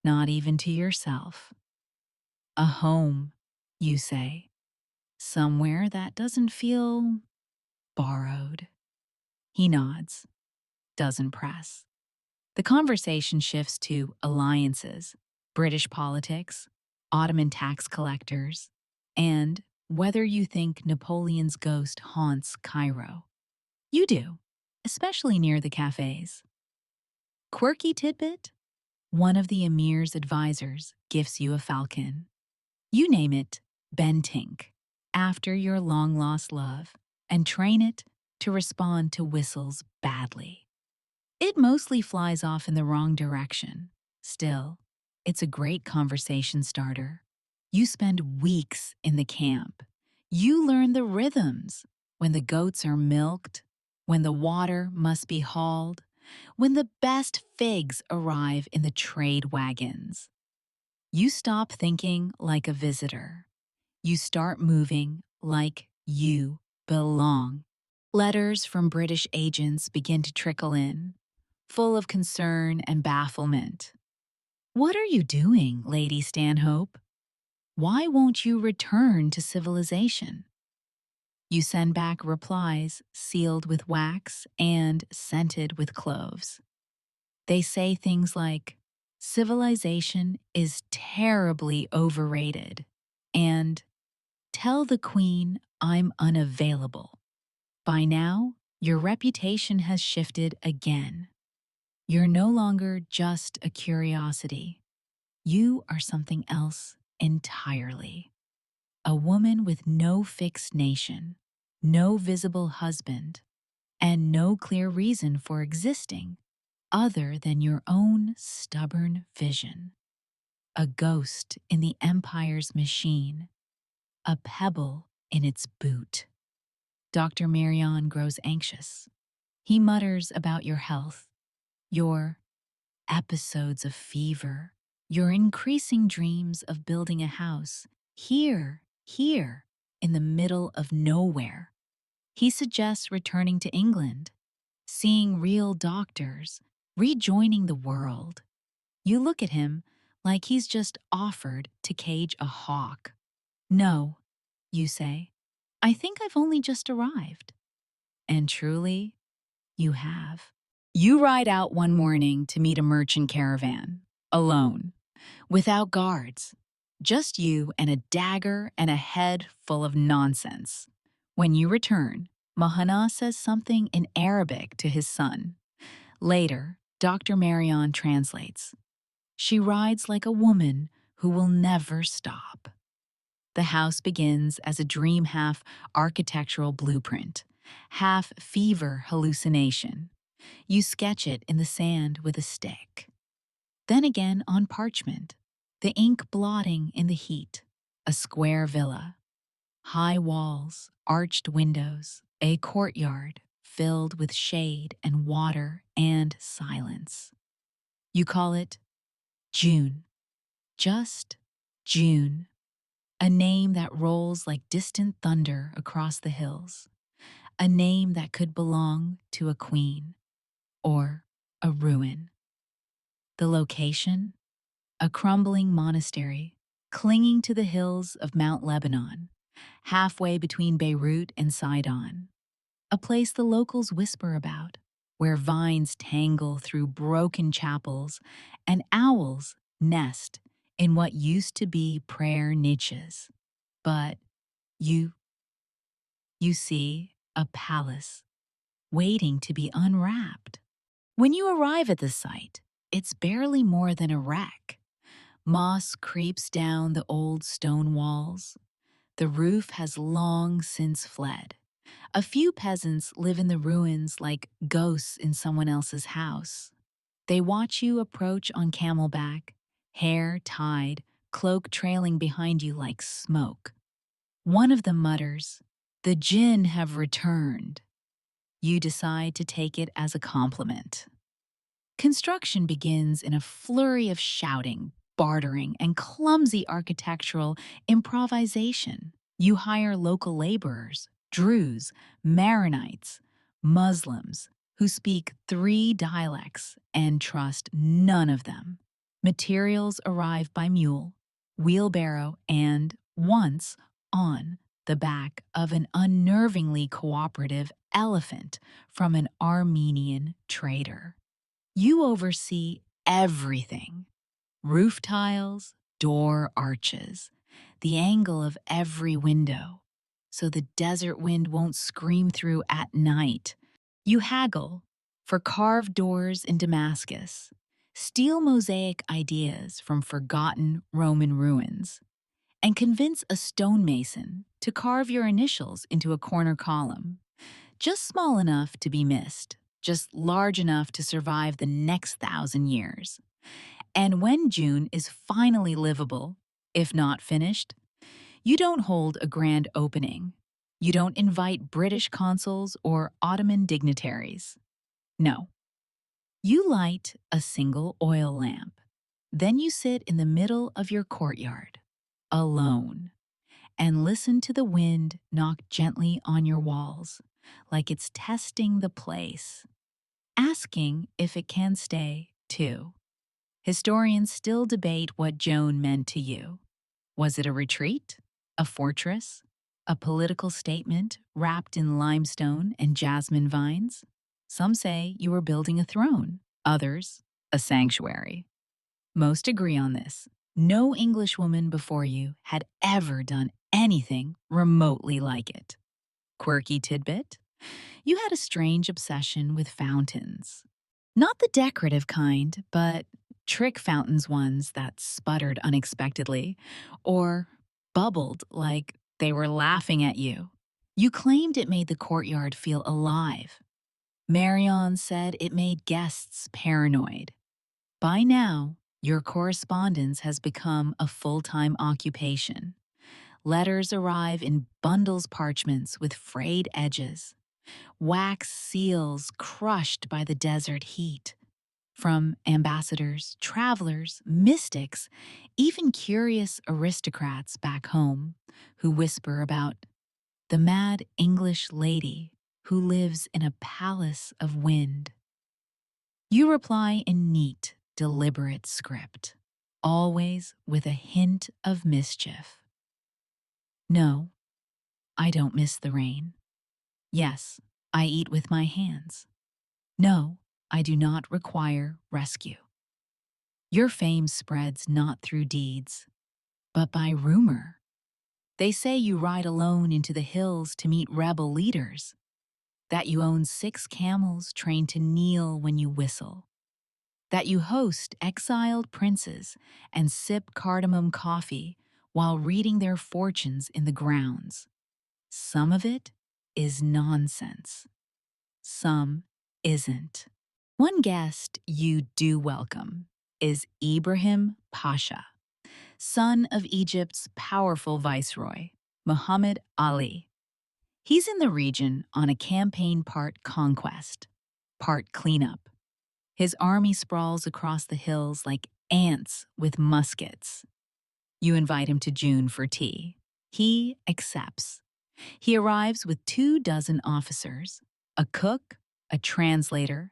not even to yourself. A home, you say. Somewhere that doesn't feel borrowed. He nods, doesn't press. The conversation shifts to alliances, British politics, Ottoman tax collectors, and whether you think Napoleon's ghost haunts Cairo. You do, especially near the cafes. Quirky tidbit? One of the emir's advisors gifts you a falcon. You name it Bentink, after your long-lost love, and train it to respond to whistles badly. It mostly flies off in the wrong direction. Still, it's a great conversation starter. You spend weeks in the camp. You learn the rhythms, when the goats are milked, when the water must be hauled, when the best figs arrive in the trade wagons. You stop thinking like a visitor. You start moving like you belong. Letters from British agents begin to trickle in, full of concern and bafflement. What are you doing, Lady Stanhope? Why won't you return to civilization? You send back replies sealed with wax and scented with cloves. They say things like, civilization is terribly overrated, and tell the Queen I'm unavailable. By now, your reputation has shifted again. You're no longer just a curiosity. You are something else entirely. A woman with no fixed nation, no visible husband, and no clear reason for existing other than your own stubborn vision. A ghost in the empire's machine, a pebble in its boot. Dr. Marion grows anxious. He mutters about your health, your episodes of fever, your increasing dreams of building a house here, in the middle of nowhere. He suggests returning to England, seeing real doctors, rejoining the world. You look at him like he's just offered to cage a hawk. No, you say. I think I've only just arrived. And truly, you have. You ride out one morning to meet a merchant caravan, alone, without guards, just you and a dagger and a head full of nonsense. When you return, Mahana says something in Arabic to his son. Later, Dr. Marion translates. She rides like a woman who will never stop. The house begins as a dream half architectural blueprint, half fever hallucination. You sketch it in the sand with a stick. Then again on parchment, the ink blotting in the heat. A square villa, high walls, arched windows, a courtyard filled with shade and water and silence. You call it June. Just June. A name that rolls like distant thunder across the hills. A name that could belong to a queen or a ruin. The location? A crumbling monastery clinging to the hills of Mount Lebanon, halfway between Beirut and Sidon. A place the locals whisper about, where vines tangle through broken chapels and owls nest in what used to be prayer niches. But you, you see a palace waiting to be unwrapped. When you arrive at the site, it's barely more than a wreck. Moss creeps down the old stone walls. The roof has long since fled. A few peasants live in the ruins like ghosts in someone else's house. They watch you approach on camelback, hair tied, cloak trailing behind you like smoke. One of them mutters, "The jinn have returned." You decide to take it as a compliment. Construction begins in a flurry of shouting, bartering, and clumsy architectural improvisation. You hire local laborers, Druze, Maronites, Muslims, who speak 3 dialects and trust none of them. Materials arrive by mule, wheelbarrow, and, once, on the back of an unnervingly cooperative elephant from an Armenian trader. You oversee everything: roof tiles, door arches, the angle of every window, so the desert wind won't scream through at night. You haggle for carved doors in Damascus, steal mosaic ideas from forgotten Roman ruins, and convince a stonemason to carve your initials into a corner column. Just small enough to be missed, just large enough to survive the next 1,000 years. And when June is finally livable, if not finished, you don't hold a grand opening. You don't invite British consuls or Ottoman dignitaries. No. You light a single oil lamp. Then you sit in the middle of your courtyard, alone, and listen to the wind knock gently on your walls, like it's testing the place, asking if it can stay, too. Historians still debate what Joan meant to you. Was it a retreat? A fortress? A political statement wrapped in limestone and jasmine vines? Some say you were building a throne, others, a sanctuary. Most agree on this. No Englishwoman before you had ever done anything remotely like it. Quirky tidbit? You had a strange obsession with fountains. Not the decorative kind, but trick fountains ones that sputtered unexpectedly or bubbled like they were laughing at you. You claimed it made the courtyard feel alive. Marion said it made guests paranoid. By now, your correspondence has become a full-time occupation. Letters arrive in bundles parchments with frayed edges, wax seals crushed by the desert heat. From ambassadors, travelers, mystics, even curious aristocrats back home who whisper about the mad English lady who lives in a palace of wind. You reply in neat, deliberate script, always with a hint of mischief. No, I don't miss the rain. Yes, I eat with my hands. No, I do not require rescue. Your fame spreads not through deeds, but by rumor. They say you ride alone into the hills to meet rebel leaders, that you own 6 camels trained to kneel when you whistle, that you host exiled princes and sip cardamom coffee while reading their fortunes in the grounds. Some of it is nonsense. Some isn't. One guest you do welcome is Ibrahim Pasha, son of Egypt's powerful viceroy, Muhammad Ali. He's in the region on a campaign part conquest, part cleanup. His army sprawls across the hills like ants with muskets. You invite him to June for tea. He accepts. He arrives with 24 officers, a cook, a translator,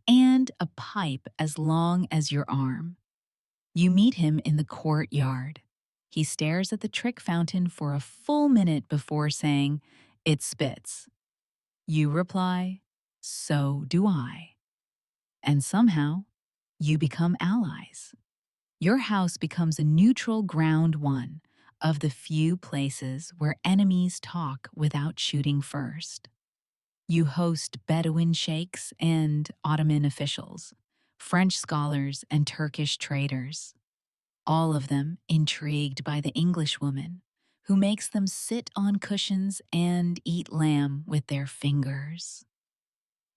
and a pipe as long as your arm. You meet him in the courtyard. He stares at the trick fountain for a full minute before saying, "It spits." You reply, "So do I." And somehow, you become allies. Your house becomes a neutral ground, one of the few places where enemies talk without shooting first. You host Bedouin sheikhs and Ottoman officials, French scholars and Turkish traders, all of them intrigued by the Englishwoman who makes them sit on cushions and eat lamb with their fingers.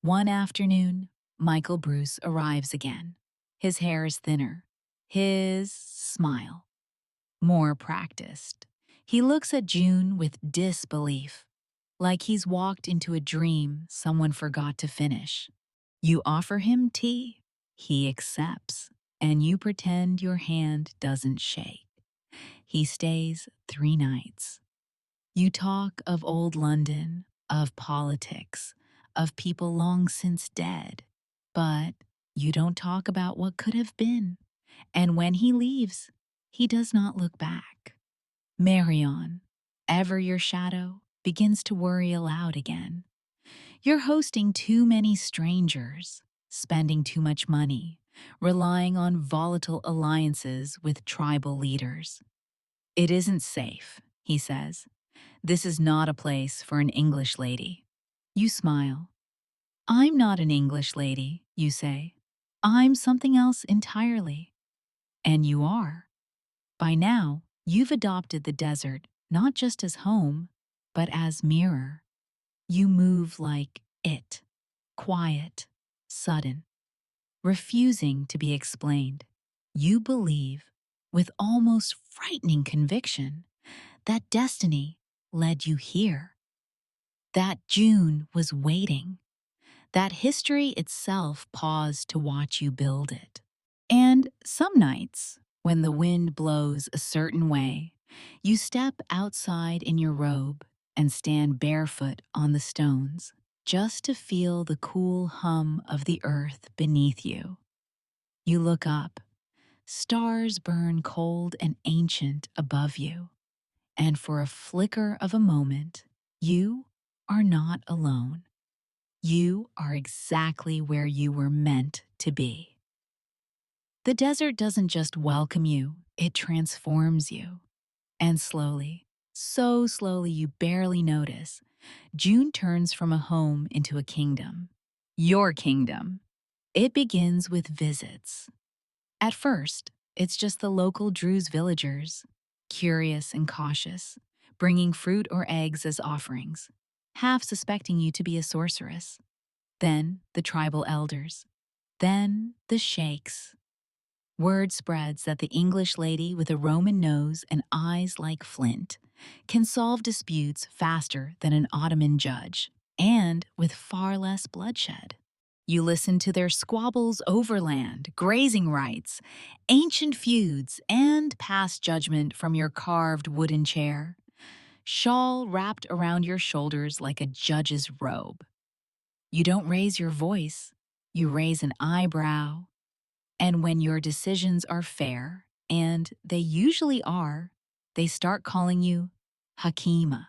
One afternoon, Michael Bruce arrives again. His hair is thinner, his smile more practiced. He looks at June with disbelief, like he's walked into a dream someone forgot to finish. You offer him tea. He accepts, and you pretend your hand doesn't shake. He stays 3 nights. You talk of old London, of politics, of people long since dead, but you don't talk about what could have been. And when he leaves, he does not look back. Marion, ever your shadow, begins to worry aloud again. You're hosting too many strangers, spending too much money, relying on volatile alliances with tribal leaders. "It isn't safe," he says. "This is not a place for an English lady." You smile. "I'm not an English lady," you say. "I'm something else entirely." And you are. By now, you've adopted the desert not just as home, but as mirror. You move like it, quiet, sudden, refusing to be explained. You believe, with almost frightening conviction, that destiny led you here, that June was waiting, that history itself paused to watch you build it. And some nights, when the wind blows a certain way, you step outside in your robe and stand barefoot on the stones, just to feel the cool hum of the earth beneath you. You look up. Stars burn cold and ancient above you, and for a flicker of a moment, you are not alone. You are exactly where you were meant to be. The desert doesn't just welcome you, it transforms you. And slowly, so slowly you barely notice, June turns from a home into a kingdom. Your kingdom. It begins with visits. At first, it's just the local Druze villagers, curious and cautious, bringing fruit or eggs as offerings, half suspecting you to be a sorceress. Then the tribal elders. Then the sheikhs. Word spreads that the English lady with a Roman nose and eyes like flint can solve disputes faster than an Ottoman judge, and with far less bloodshed. You listen to their squabbles over land, grazing rights, ancient feuds, and pass judgment from your carved wooden chair, shawl wrapped around your shoulders like a judge's robe. You don't raise your voice, you raise an eyebrow. And when your decisions are fair, and they usually are, they start calling you Hakima,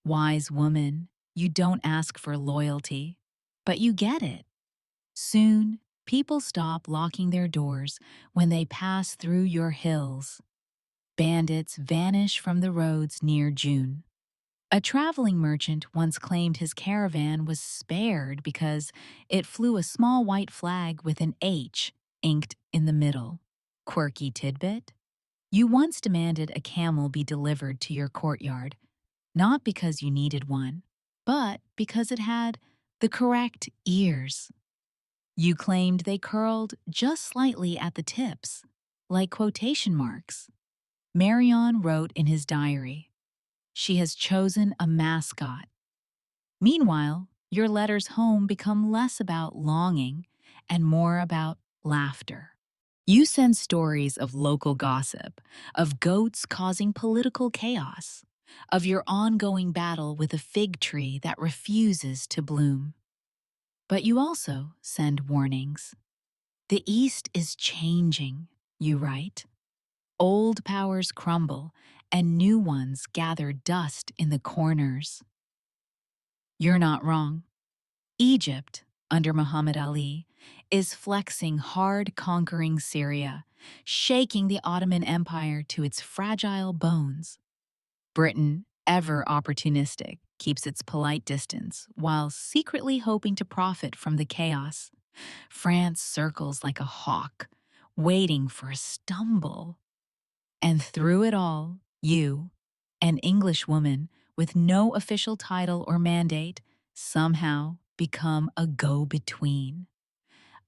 wise woman, you don't ask for loyalty, but you get it. Soon, people stop locking their doors when they pass through your hills. Bandits vanish from the roads near June. A traveling merchant once claimed his caravan was spared because it flew a small white flag with an H inked in the middle. Quirky tidbit? You once demanded a camel be delivered to your courtyard, not because you needed one, but because it had the correct ears. You claimed they curled just slightly at the tips, like quotation marks. Marion wrote in his diary, "She has chosen a mascot." Meanwhile, your letters home become less about longing and more about laughter. You send stories of local gossip, of goats causing political chaos, of your ongoing battle with a fig tree that refuses to bloom. But you also send warnings. The East is changing, you write. Old powers crumble, and new ones gather dust in the corners. You're not wrong. Egypt, under Muhammad Ali, is flexing hard, conquering Syria, shaking the Ottoman Empire to its fragile bones. Britain, ever opportunistic, keeps its polite distance while secretly hoping to profit from the chaos. France circles like a hawk, waiting for a stumble. And through it all, you, an English woman with no official title or mandate, somehow become a go-between,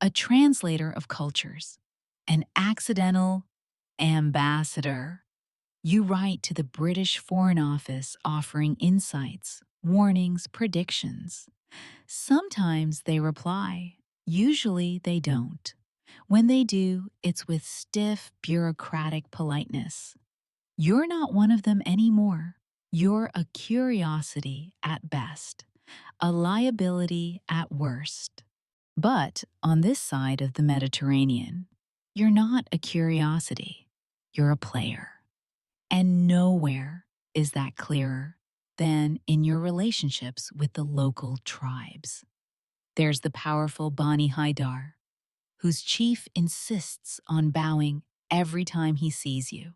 a translator of cultures, an accidental ambassador. You write to the British Foreign Office offering insights, warnings, predictions. Sometimes they reply, usually they don't. When they do, it's with stiff, bureaucratic politeness. You're not one of them anymore. You're a curiosity at best, a liability at worst. But on this side of the Mediterranean, you're not a curiosity. You're a player. And nowhere is that clearer than in your relationships with the local tribes. There's the powerful Bani Haidar, whose chief insists on bowing every time he sees you.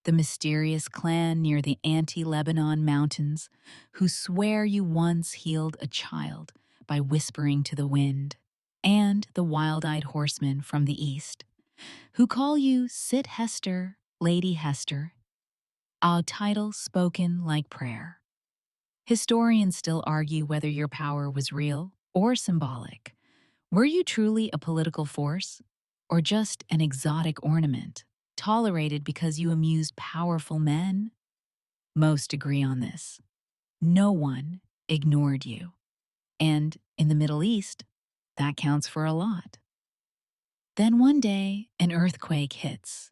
The mysterious clan near the anti-Lebanon mountains, who swear you once healed a child by whispering to the wind. And the wild-eyed horsemen from the east, who call you Sit Hester, Lady Hester, a title spoken like prayer. Historians still argue whether your power was real or symbolic. Were you truly a political force, or just an exotic ornament, tolerated because you amused powerful men? Most agree on this. No one ignored you. And in the Middle East, that counts for a lot. Then one day, an earthquake hits.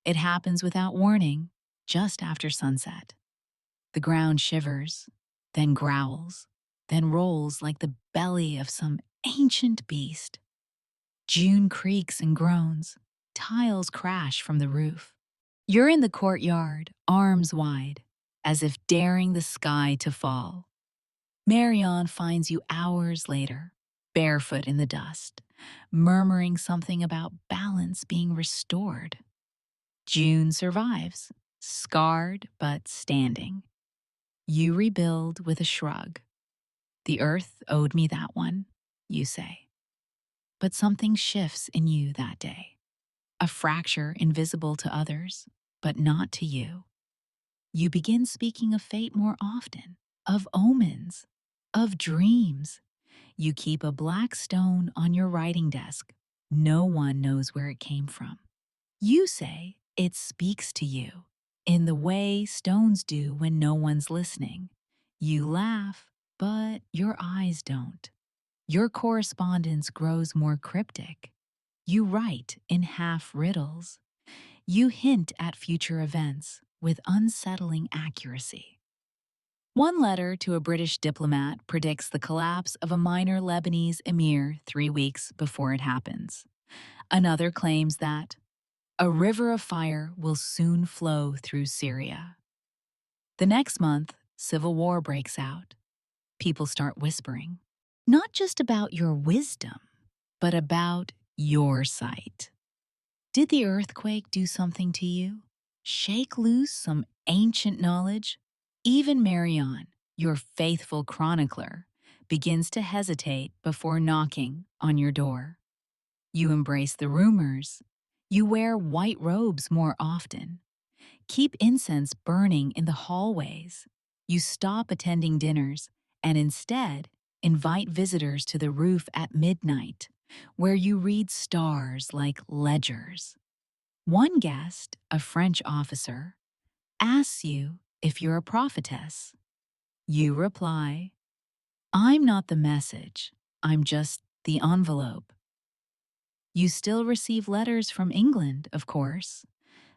It happens without warning, just after sunset. The ground shivers, then growls, then rolls like the belly of some ancient beast. June creaks and groans. Tiles crash from the roof. You're in the courtyard, arms wide, as if daring the sky to fall. Marion finds you hours later, barefoot in the dust, murmuring something about balance being restored. June survives, scarred but standing. You rebuild with a shrug. The earth owed me that one, you say. But something shifts in you that day. A fracture invisible to others, but not to you. You begin speaking of fate more often, of omens, of dreams. You keep a black stone on your writing desk. No one knows where it came from. You say it speaks to you in the way stones do when no one's listening. You laugh, but your eyes don't. Your correspondence grows more cryptic. You write in half riddles. You hint at future events with unsettling accuracy. One letter to a British diplomat predicts the collapse of a minor Lebanese emir 3 weeks before it happens. Another claims that a river of fire will soon flow through Syria. The next month, civil war breaks out. People start whispering, not just about your wisdom, but about your sight. Did the earthquake do something to you? Shake loose some ancient knowledge? Even Marion, your faithful chronicler, begins to hesitate before knocking on your door. You embrace the rumors. You wear white robes more often. Keep incense burning in the hallways. You stop attending dinners and instead invite visitors to the roof at midnight, where you read stars like ledgers. One guest, a French officer, asks you if you're a prophetess. You reply, I'm not the message, I'm just the envelope. You still receive letters from England, of course.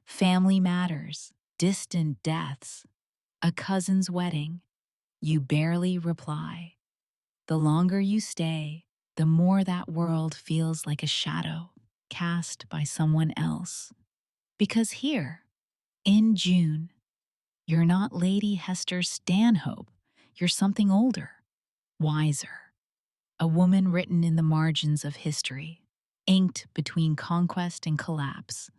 Family matters, distant deaths, a cousin's wedding. You barely reply. The longer you stay, the more that world feels like a shadow cast by someone else. Because here, in June, you're not Lady Hester Stanhope. You're something older, wiser. A woman written in the margins of history, inked between conquest and collapse.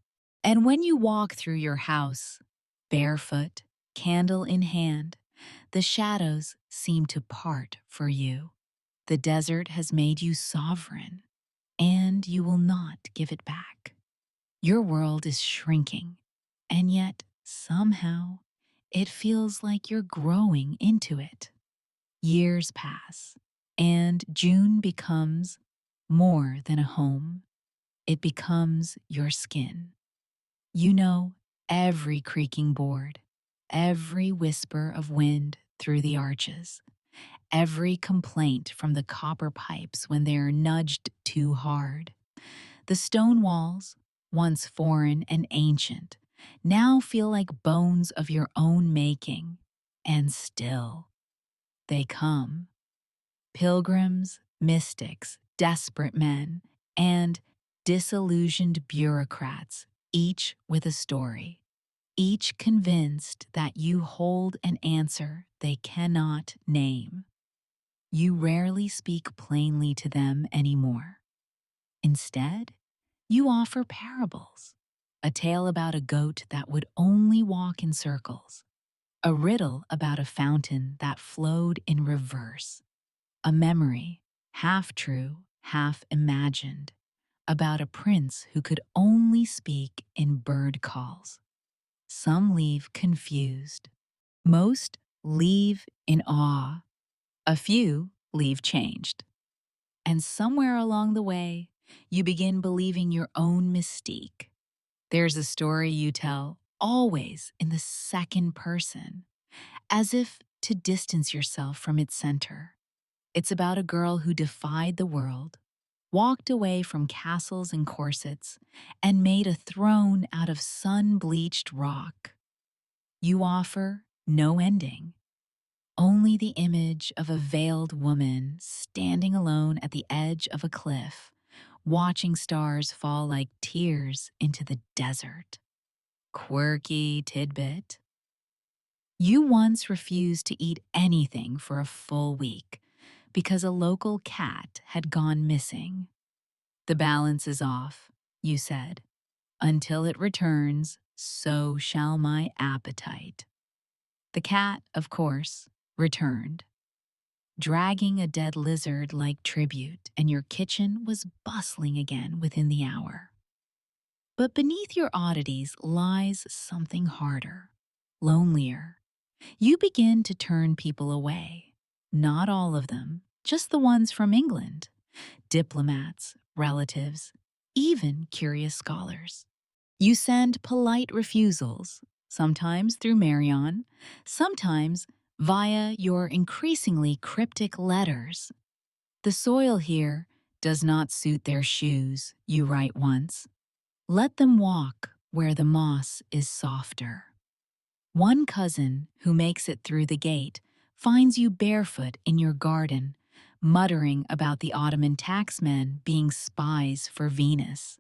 And when you walk through your house, barefoot, candle in hand, the shadows seem to part for you. The desert has made you sovereign, and you will not give it back. Your world is shrinking, and yet, somehow, it feels like you're growing into it. Years pass, and June becomes more than a home. It becomes your skin. You know every creaking board, every whisper of wind through the arches, every complaint from the copper pipes when they are nudged too hard. The stone walls, once foreign and ancient, now feel like bones of your own making, and still they come. Pilgrims, mystics, desperate men, and disillusioned bureaucrats, each with a story, each convinced that you hold an answer they cannot name. You rarely speak plainly to them anymore. Instead, you offer parables, a tale about a goat that would only walk in circles, a riddle about a fountain that flowed in reverse, a memory, half true, half imagined, about a prince who could only speak in bird calls. Some leave confused. Most leave in awe. A few leave changed. And somewhere along the way, you begin believing your own mystique. There's a story you tell, always in the second person, as if to distance yourself from its center. It's about a girl who defied the world, walked away from castles and corsets, and made a throne out of sun-bleached rock. You offer no ending, only the image of a veiled woman standing alone at the edge of a cliff, watching stars fall like tears into the desert. Quirky tidbit. You once refused to eat anything for a full week because a local cat had gone missing. The balance is off, you said. Until it returns, so shall my appetite. The cat, of course, returned, dragging a dead lizard like tribute, and your kitchen was bustling again within the hour. But beneath your oddities lies something harder, lonelier. You begin to turn people away. Not all of them, just the ones from England. Diplomats, relatives, even curious scholars. You send polite refusals, sometimes through Marion, sometimes via your increasingly cryptic letters. The soil here does not suit their shoes, you write once. Let them walk where the moss is softer. One cousin who makes it through the gate finds you barefoot in your garden, muttering about the Ottoman taxmen being spies for Venus.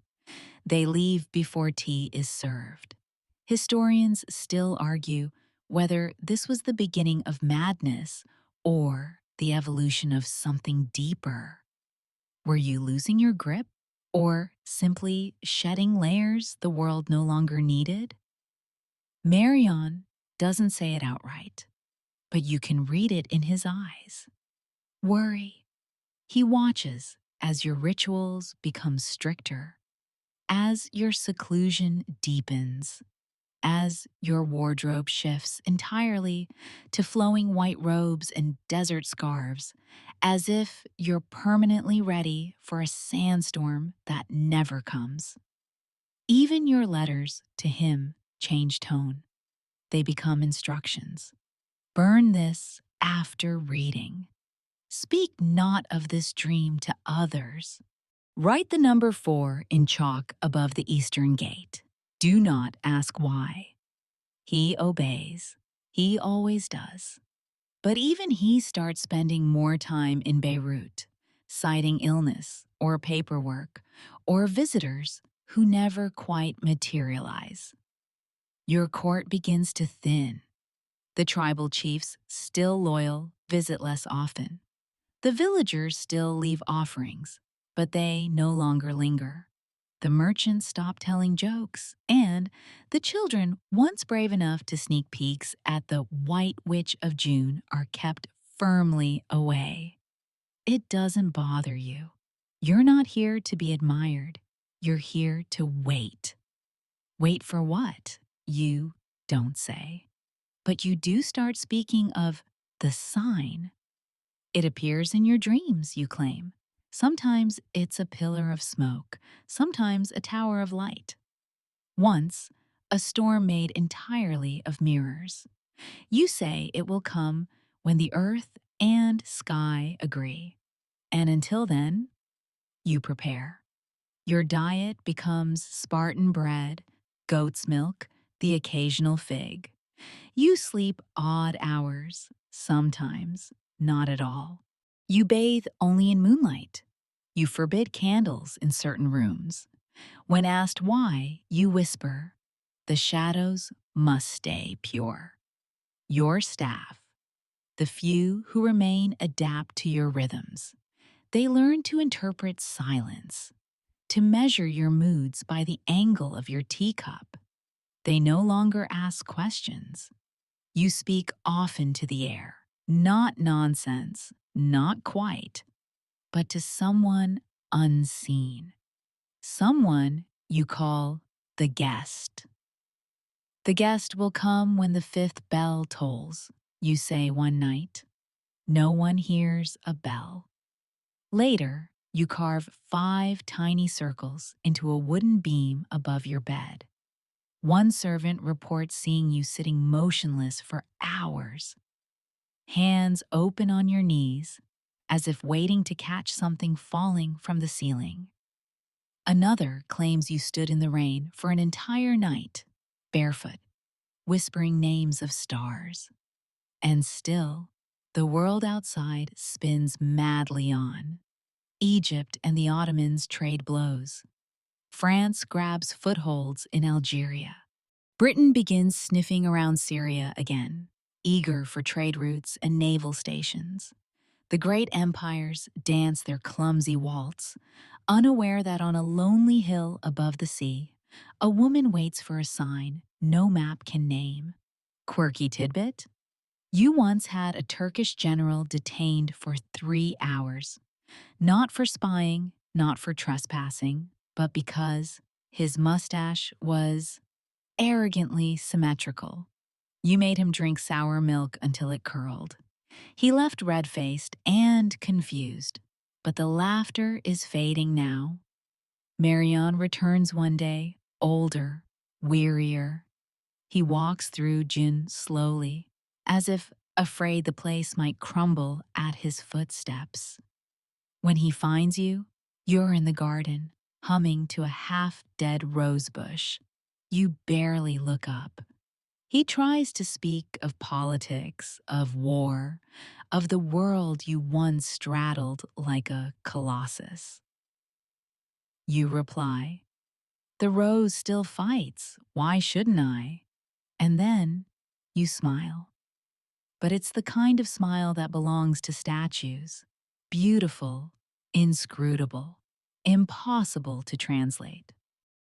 They leave before tea is served. Historians still argue whether this was the beginning of madness or the evolution of something deeper. Were you losing your grip or simply shedding layers the world no longer needed? Marion doesn't say it outright, but you can read it in his eyes. Worry. He watches as your rituals become stricter, as your seclusion deepens, as your wardrobe shifts entirely to flowing white robes and desert scarves, as if you're permanently ready for a sandstorm that never comes. Even your letters to him change tone. They become instructions. Burn this after reading. Speak not of this dream to others. Write the number 4 in chalk above the eastern gate. Do not ask why. He obeys. He always does. But even he starts spending more time in Beirut, citing illness or paperwork or visitors who never quite materialize. Your court begins to thin. The tribal chiefs, still loyal, visit less often. The villagers still leave offerings, but they no longer linger. The merchants stop telling jokes, and the children, once brave enough to sneak peeks at the White Witch of June, are kept firmly away. It doesn't bother you. You're not here to be admired. You're here to wait. Wait for what? You don't say. But you do start speaking of the sign. It appears in your dreams, you claim. Sometimes it's a pillar of smoke, sometimes a tower of light. Once, a storm made entirely of mirrors. You say it will come when the earth and sky agree. And until then, you prepare. Your diet becomes Spartan bread, goat's milk, the occasional fig. You sleep odd hours, sometimes not at all. You bathe only in moonlight. You forbid candles in certain rooms. When asked why, you whisper, "The shadows must stay pure." Your staff, the few who remain, adapt to your rhythms. They learn to interpret silence, to measure your moods by the angle of your teacup. They no longer ask questions. You speak often to the air, not nonsense, not quite, but to someone unseen, someone you call the guest. The guest will come when the 5th bell tolls, you say one night. No one hears a bell. Later, you carve 5 tiny circles into a wooden beam above your bed. One servant reports seeing you sitting motionless for hours, hands open on your knees, as if waiting to catch something falling from the ceiling. Another claims you stood in the rain for an entire night, barefoot, whispering names of stars. And still, the world outside spins madly on. Egypt and the Ottomans trade blows. France grabs footholds in Algeria. Britain begins sniffing around Syria again, eager for trade routes and naval stations. The great empires dance their clumsy waltz, unaware that on a lonely hill above the sea, a woman waits for a sign no map can name. Quirky tidbit? You once had a Turkish general detained for 3 hours, not for spying, not for trespassing, but because his mustache was arrogantly symmetrical. You made him drink sour milk until it curled. He left red-faced and confused, but the laughter is fading now. Marion returns one day, older, wearier. He walks through June slowly, as if afraid the place might crumble at his footsteps. When he finds you, you're in the garden, humming to a half-dead rosebush. You barely look up. He tries to speak of politics, of war, of the world you once straddled like a colossus. You reply, "The rose still fights, why shouldn't I?" And then You smile. But it's the kind of smile that belongs to statues. Beautiful, inscrutable, impossible to translate.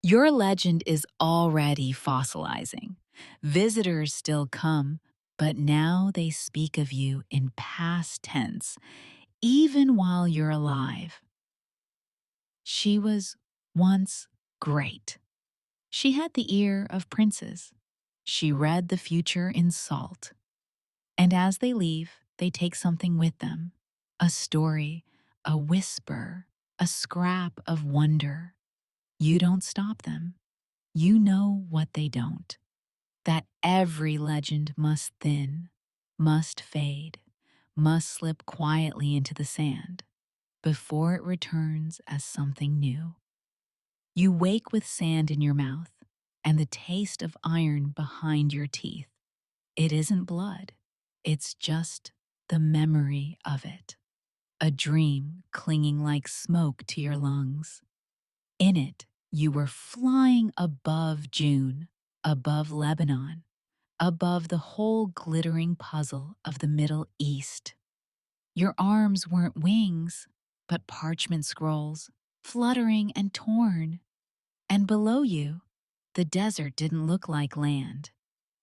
Your legend is already fossilizing. Visitors still come, but now they speak of you in past tense, even while you're alive. She was once great. She had the ear of princes. She read the future in salt. And as they leave, they take something with them, a story, a whisper, a scrap of wonder. You don't stop them. You know what they don't. That every legend must thin, must fade, must slip quietly into the sand before it returns as something new. You wake with sand in your mouth and the taste of iron behind your teeth. It isn't blood, it's just the memory of it. A dream clinging like smoke to your lungs. In it, you were flying above June, above Lebanon, above the whole glittering puzzle of the Middle East. Your arms weren't wings, but parchment scrolls, fluttering and torn. And below you, the desert didn't look like land.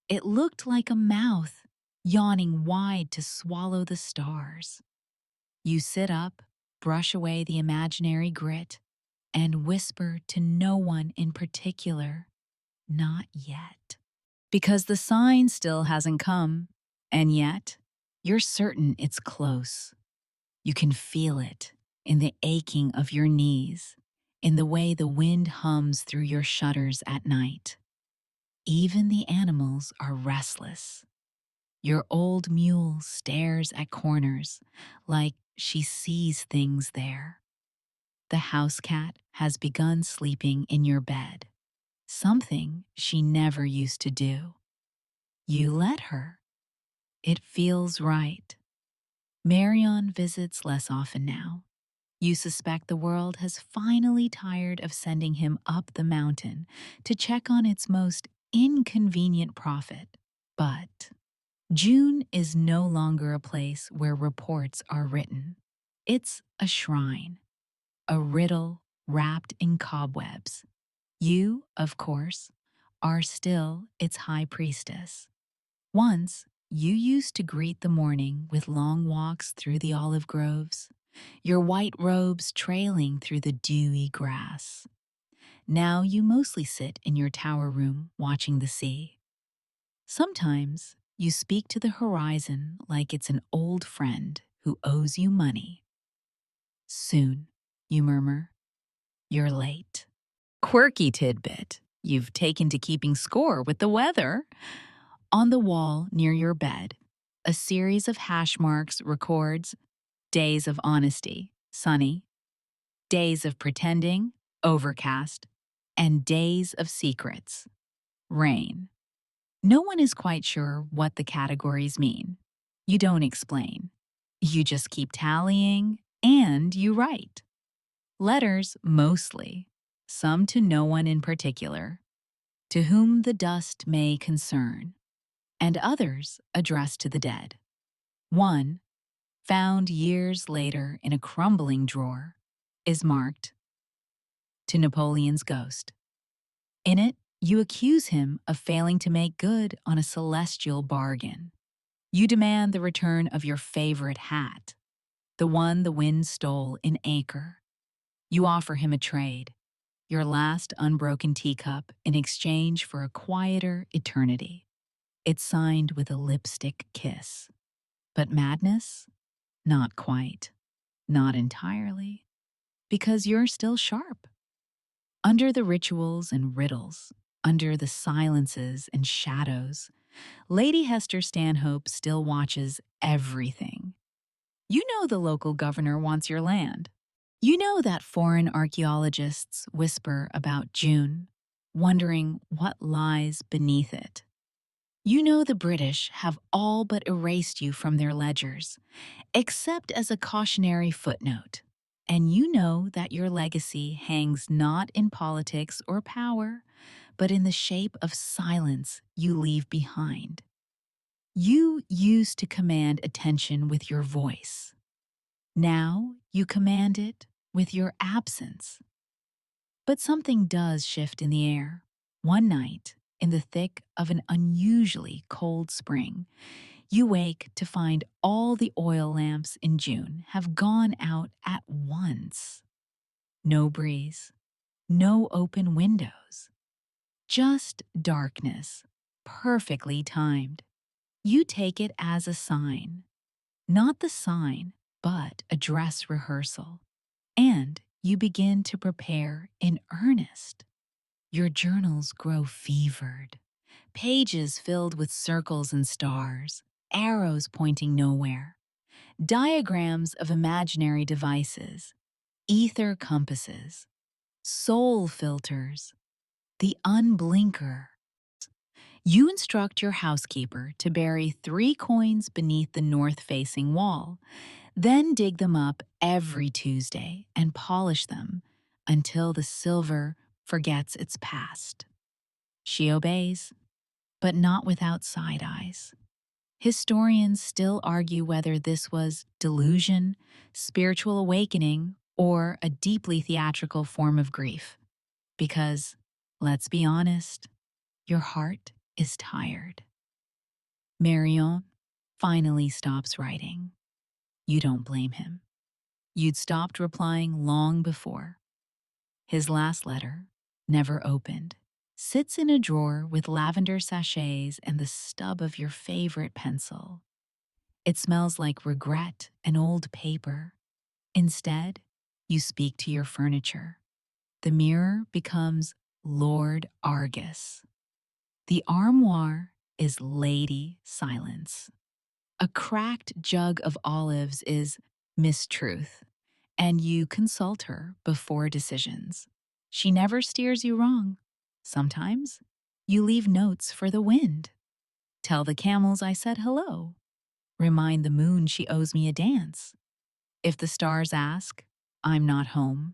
It looked like a mouth, yawning wide to swallow the stars. You sit up, brush away the imaginary grit, and whisper to no one in particular, not yet. Because the sign still hasn't come, and yet, you're certain it's close. You can feel it in the aching of your knees, in the way the wind hums through your shutters at night. Even the animals are restless. Your old mule stares at corners like she sees things there. The house cat has begun sleeping in your bed, something she never used to do. You let her. It feels right. Marion visits less often now. You suspect the world has finally tired of sending him up the mountain to check on its most inconvenient prophet. But June is no longer a place where reports are written. It's a shrine, a riddle wrapped in cobwebs. You, of course, are still its high priestess. Once, you used to greet the morning with long walks through the olive groves, your white robes trailing through the dewy grass. Now you mostly sit in your tower room watching the sea. Sometimes you speak to the horizon like it's an old friend who owes you money. Soon, you murmur, you're late. Quirky tidbit. You've taken to keeping score with the weather. On the wall near your bed, a series of hash marks records days of honesty, sunny, days of pretending, overcast, and days of secrets, rain. No one is quite sure what the categories mean. You don't explain. You just keep tallying, and you write. Letters, mostly, some to no one in particular, to whom the dust may concern, and others addressed to the dead. One, found years later in a crumbling drawer, is marked, to Napoleon's ghost. In it, you accuse him of failing to make good on a celestial bargain. You demand the return of your favorite hat, the one the wind stole in Acre. You offer him a trade, your last unbroken teacup in exchange for a quieter eternity. It's signed with a lipstick kiss. But madness? Not quite. Not entirely. Because you're still sharp. Under the rituals and riddles, under the silences and shadows, Lady Hester Stanhope still watches everything. You know the local governor wants your land. You know that foreign archaeologists whisper about June, wondering what lies beneath it. You know the British have all but erased you from their ledgers, except as a cautionary footnote. And you know that your legacy hangs not in politics or power, but in the shape of silence you leave behind. You used to command attention with your voice. Now you command it with your absence. But something does shift in the air. One night, in the thick of an unusually cold spring, you wake to find all the oil lamps in June have gone out at once. No breeze, no open windows, just darkness, perfectly timed. You take it as a sign, not the sign, but a dress rehearsal, and you begin to prepare in earnest. Your journals grow fevered, pages filled with circles and stars, arrows pointing nowhere, diagrams of imaginary devices, ether compasses, soul filters, the unblinker. You instruct your housekeeper to bury 3 coins beneath the north-facing wall, then dig them up every Tuesday and polish them until the silver forgets its past. She obeys, but not without side eyes. Historians still argue whether this was delusion, spiritual awakening, or a deeply theatrical form of grief. Because, let's be honest, your heart is tired. Marion finally stops writing. You don't blame him. You'd stopped replying long before. His last letter, never opened, sits in a drawer with lavender sachets and the stub of your favorite pencil. It smells like regret and old paper. Instead, you speak to your furniture. The mirror becomes Lord Argus. The armoire is Lady Silence. A cracked jug of olives is Miss Truth, and you consult her before decisions. She never steers you wrong. Sometimes you leave notes for the wind. Tell the camels I said hello. Remind the moon she owes me a dance. If the stars ask, I'm not home.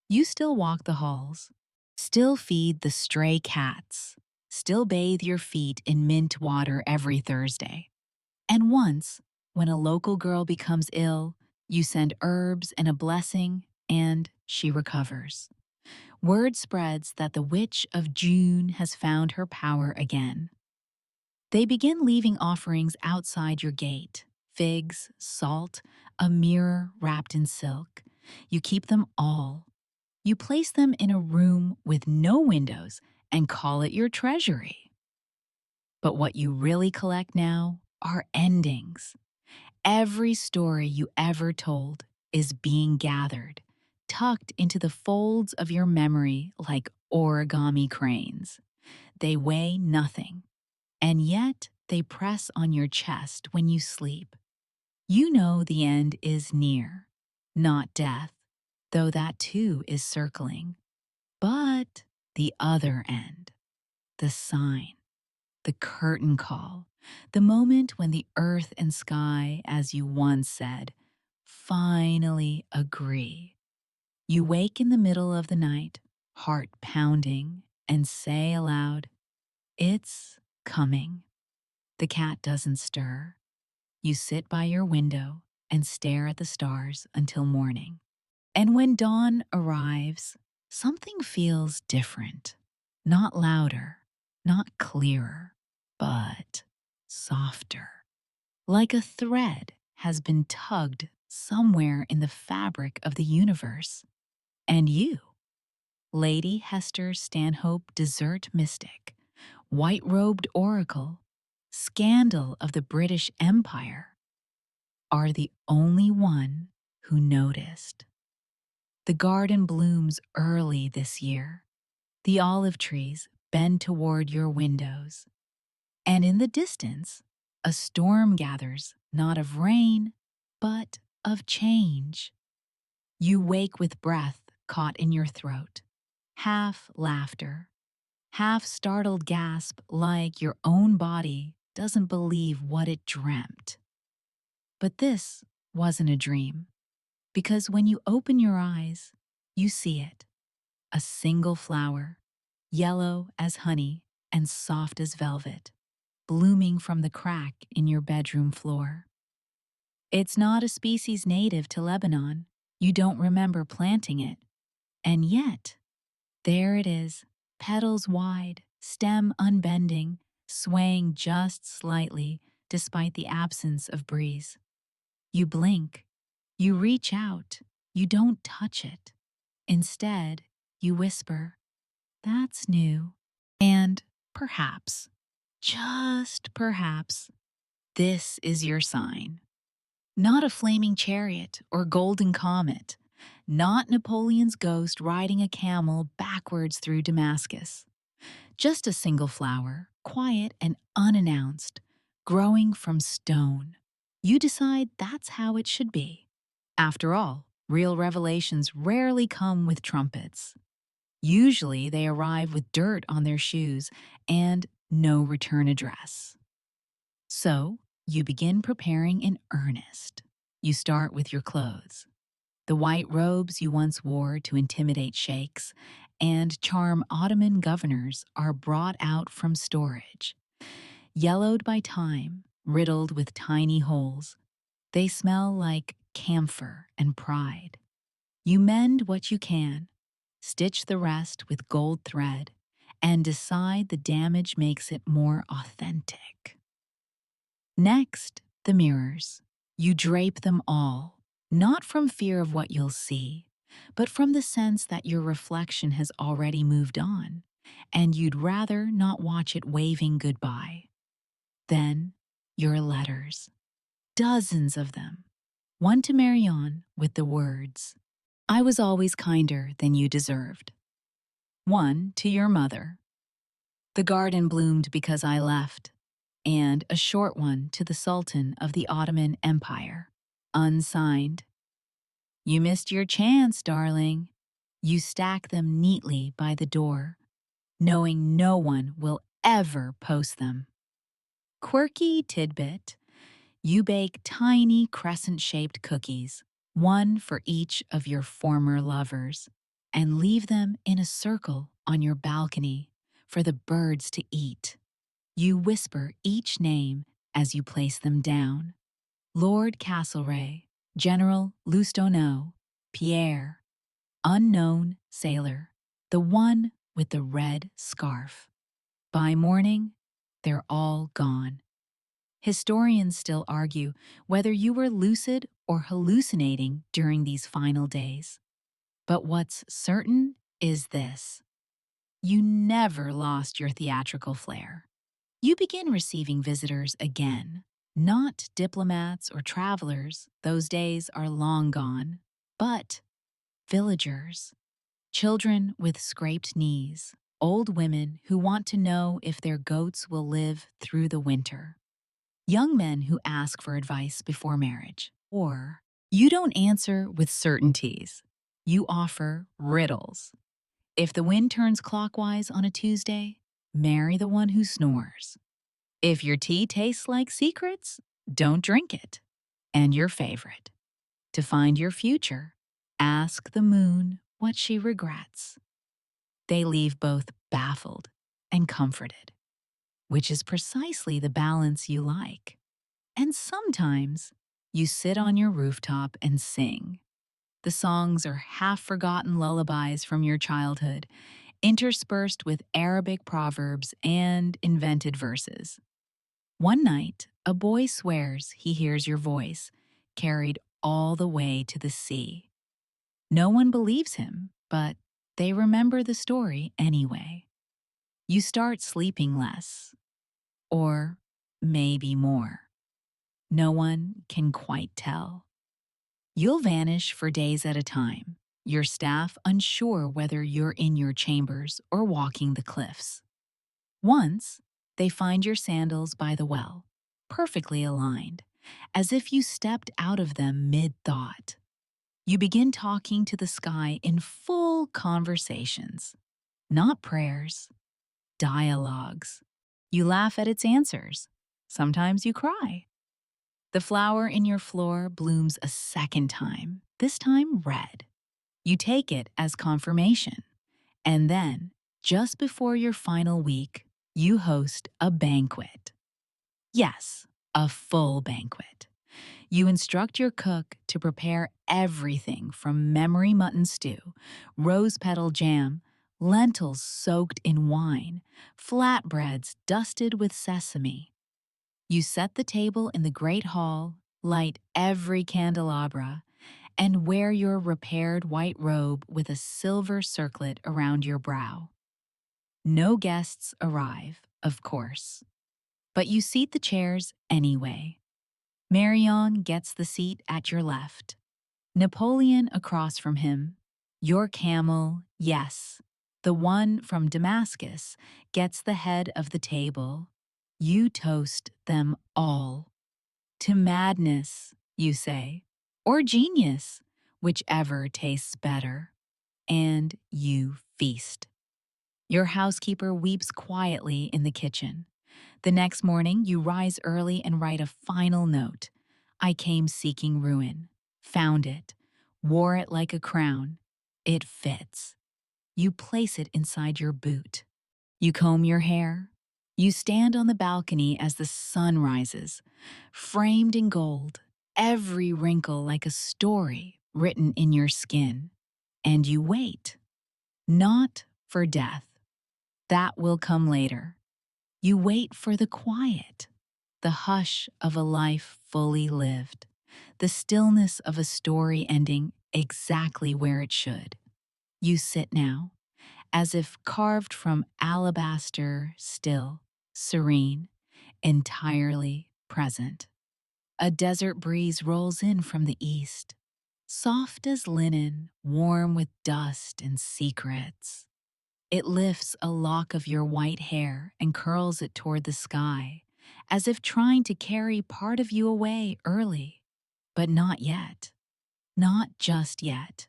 You still walk the halls, still feed the stray cats, still bathe your feet in mint water every Thursday. And once, when a local girl becomes ill, you send herbs and a blessing, and she recovers. Word spreads that the witch of June has found her power again. They begin leaving offerings outside your gate: figs, salt, a mirror wrapped in silk. You keep them all. You place them in a room with no windows and call it your treasury. But what you really collect now are endings. Every story you ever told is being gathered, tucked into the folds of your memory like origami cranes. They weigh nothing, and yet they press on your chest when you sleep. You know the end is near, not death, though that too is circling, but the other end, the sign, the curtain call, the moment when the earth and sky, as you once said, finally agree. You wake in the middle of the night, heart pounding, and say aloud, "It's coming." The cat doesn't stir. You sit by your window and stare at the stars until morning. And when dawn arrives, something feels different. Not louder, not clearer, but softer. Like a thread has been tugged somewhere in the fabric of the universe. And you, Lady Hester Stanhope, desert mystic, white-robed oracle, scandal of the British Empire, are the only one who noticed. The garden blooms early this year. The olive trees bend toward your windows. And in the distance, a storm gathers, not of rain, but of change. You wake with breath caught in your throat, half laughter, half startled gasp like your own body doesn't believe what it dreamt. But this wasn't a dream, because when you open your eyes, you see it. A single flower, yellow as honey and soft as velvet. blooming from the crack in your bedroom floor. It's not a species native to Lebanon. You don't remember planting it. And yet, there it is, petals wide, stem unbending, swaying just slightly despite the absence of breeze. You blink, you reach out, you don't touch it. Instead, you whisper, "That's new." And perhaps, just perhaps, this is your sign. Not a flaming chariot or golden comet, not Napoleon's ghost riding a camel backwards through Damascus. Just a single flower, quiet and unannounced, growing from stone. You decide that's how it should be. After all, real revelations rarely come with trumpets. Usually they arrive with dirt on their shoes and no return address. So, you begin preparing in earnest. You start with your clothes. The white robes you once wore to intimidate sheikhs and charm Ottoman governors are brought out from storage. Yellowed by time, riddled with tiny holes, they smell like camphor and pride. You mend what you can, stitch the rest with gold thread, and decide the damage makes it more authentic. Next, the mirrors. You drape them all, not from fear of what you'll see, but from the sense that your reflection has already moved on, and you'd rather not watch it waving goodbye. Then, your letters. Dozens of them. One to Marion with the words, "I was always kinder than you deserved." One to your mother. "The garden bloomed because I left." And a short one to the Sultan of the Ottoman Empire, unsigned. "You missed your chance, darling." You stack them neatly by the door, knowing no one will ever post them. Quirky tidbit, you bake tiny crescent-shaped cookies, one for each of your former lovers, and leave them in a circle on your balcony for the birds to eat. You whisper each name as you place them down. Lord Castlereagh, General Loustoneau, Pierre, unknown sailor, the one with the red scarf. By morning, they're all gone. Historians still argue whether you were lucid or hallucinating during these final days. But what's certain is this: you never lost your theatrical flair. You begin receiving visitors again. Not diplomats or travelers, those days are long gone, but villagers. Children with scraped knees, old women who want to know if their goats will live through the winter. Young men who ask for advice before marriage. Or, you don't answer with certainties. You offer riddles. If the wind turns clockwise on a Tuesday, marry the one who snores. If your tea tastes like secrets, don't drink it. And your favorite: to find your future, ask the moon what she regrets. They leave both baffled and comforted, which is precisely the balance you like. And sometimes you sit on your rooftop and sing. The songs are half-forgotten lullabies from your childhood, interspersed with Arabic proverbs and invented verses. One night, a boy swears he hears your voice, carried all the way to the sea. No one believes him, but they remember the story anyway. You start sleeping less, or maybe more. No one can quite tell. You'll vanish for days at a time, your staff unsure whether you're in your chambers or walking the cliffs. Once, they find your sandals by the well, perfectly aligned, as if you stepped out of them mid-thought. You begin talking to the sky in full conversations, not prayers, dialogues. You laugh at its answers. Sometimes you cry. The flower in your floor blooms a second time, this time red. You take it as confirmation. And then, just before your final week, you host a banquet. Yes, a full banquet. You instruct your cook to prepare everything from memory mutton stew, rose petal jam, lentils soaked in wine, flatbreads dusted with sesame. You set the table in the great hall, light every candelabra, and wear your repaired white robe with a silver circlet around your brow. No guests arrive, of course, but you seat the chairs anyway. Marion gets the seat at your left, Napoleon across from him. Your camel, yes, the one from Damascus, gets the head of the table. You toast them all. To madness, you say, or genius, whichever tastes better. And you feast. Your housekeeper weeps quietly in the kitchen. The next morning, you rise early and write a final note. I came seeking ruin, found it, wore it like a crown. It fits. You place it inside your boot. You comb your hair. You stand on the balcony as the sun rises, framed in gold, every wrinkle like a story written in your skin. And you wait, not for death. That will come later. You wait for the quiet, the hush of a life fully lived, the stillness of a story ending exactly where it should. You sit now, as if carved from alabaster, still, serene, entirely present. A desert breeze rolls in from the east, soft as linen, warm with dust and secrets. It lifts a lock of your white hair and curls it toward the sky, as if trying to carry part of you away early. But not yet. Not just yet.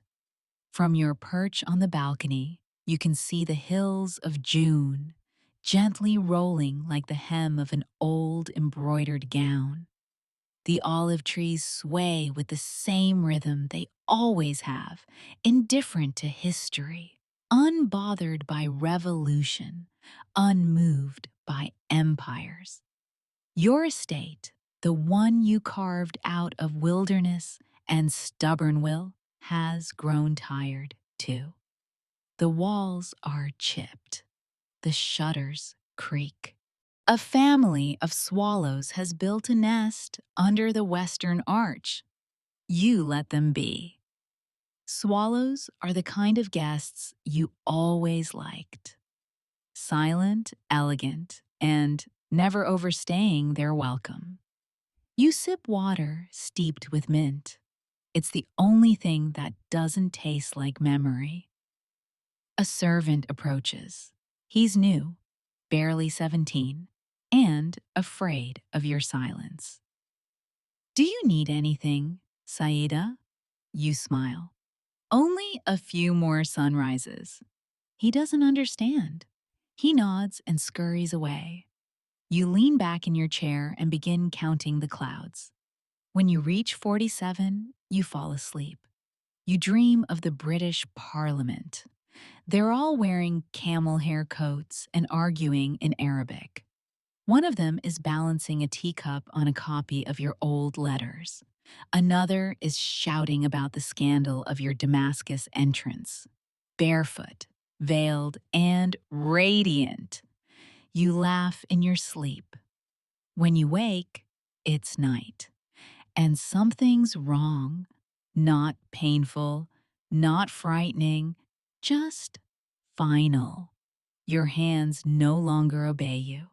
From your perch on the balcony, you can see the hills of June, gently rolling like the hem of an old embroidered gown. The olive trees sway with the same rhythm they always have, indifferent to history, unbothered by revolution, unmoved by empires. Your estate, the one you carved out of wilderness and stubborn will, has grown tired too. The walls are chipped, the shutters creak. A family of swallows has built a nest under the western arch. You let them be. Swallows are the kind of guests you always liked. Silent, elegant, and never overstaying their welcome. You sip water steeped with mint. It's the only thing that doesn't taste like memory. A servant approaches. He's new, barely 17, and afraid of your silence. Do you need anything, Saida? You smile. Only a few more sunrises. He doesn't understand. He nods and scurries away. You lean back in your chair and begin counting the clouds. When you reach 47, you fall asleep. You dream of the British Parliament. They're all wearing camel hair coats and arguing in Arabic. One of them is balancing a teacup on a copy of your old letters. Another is shouting about the scandal of your Damascus entrance. Barefoot, veiled, and radiant. You laugh in your sleep. When you wake, it's night. And something's wrong. Not painful, not frightening, just final. Your hands no longer obey you.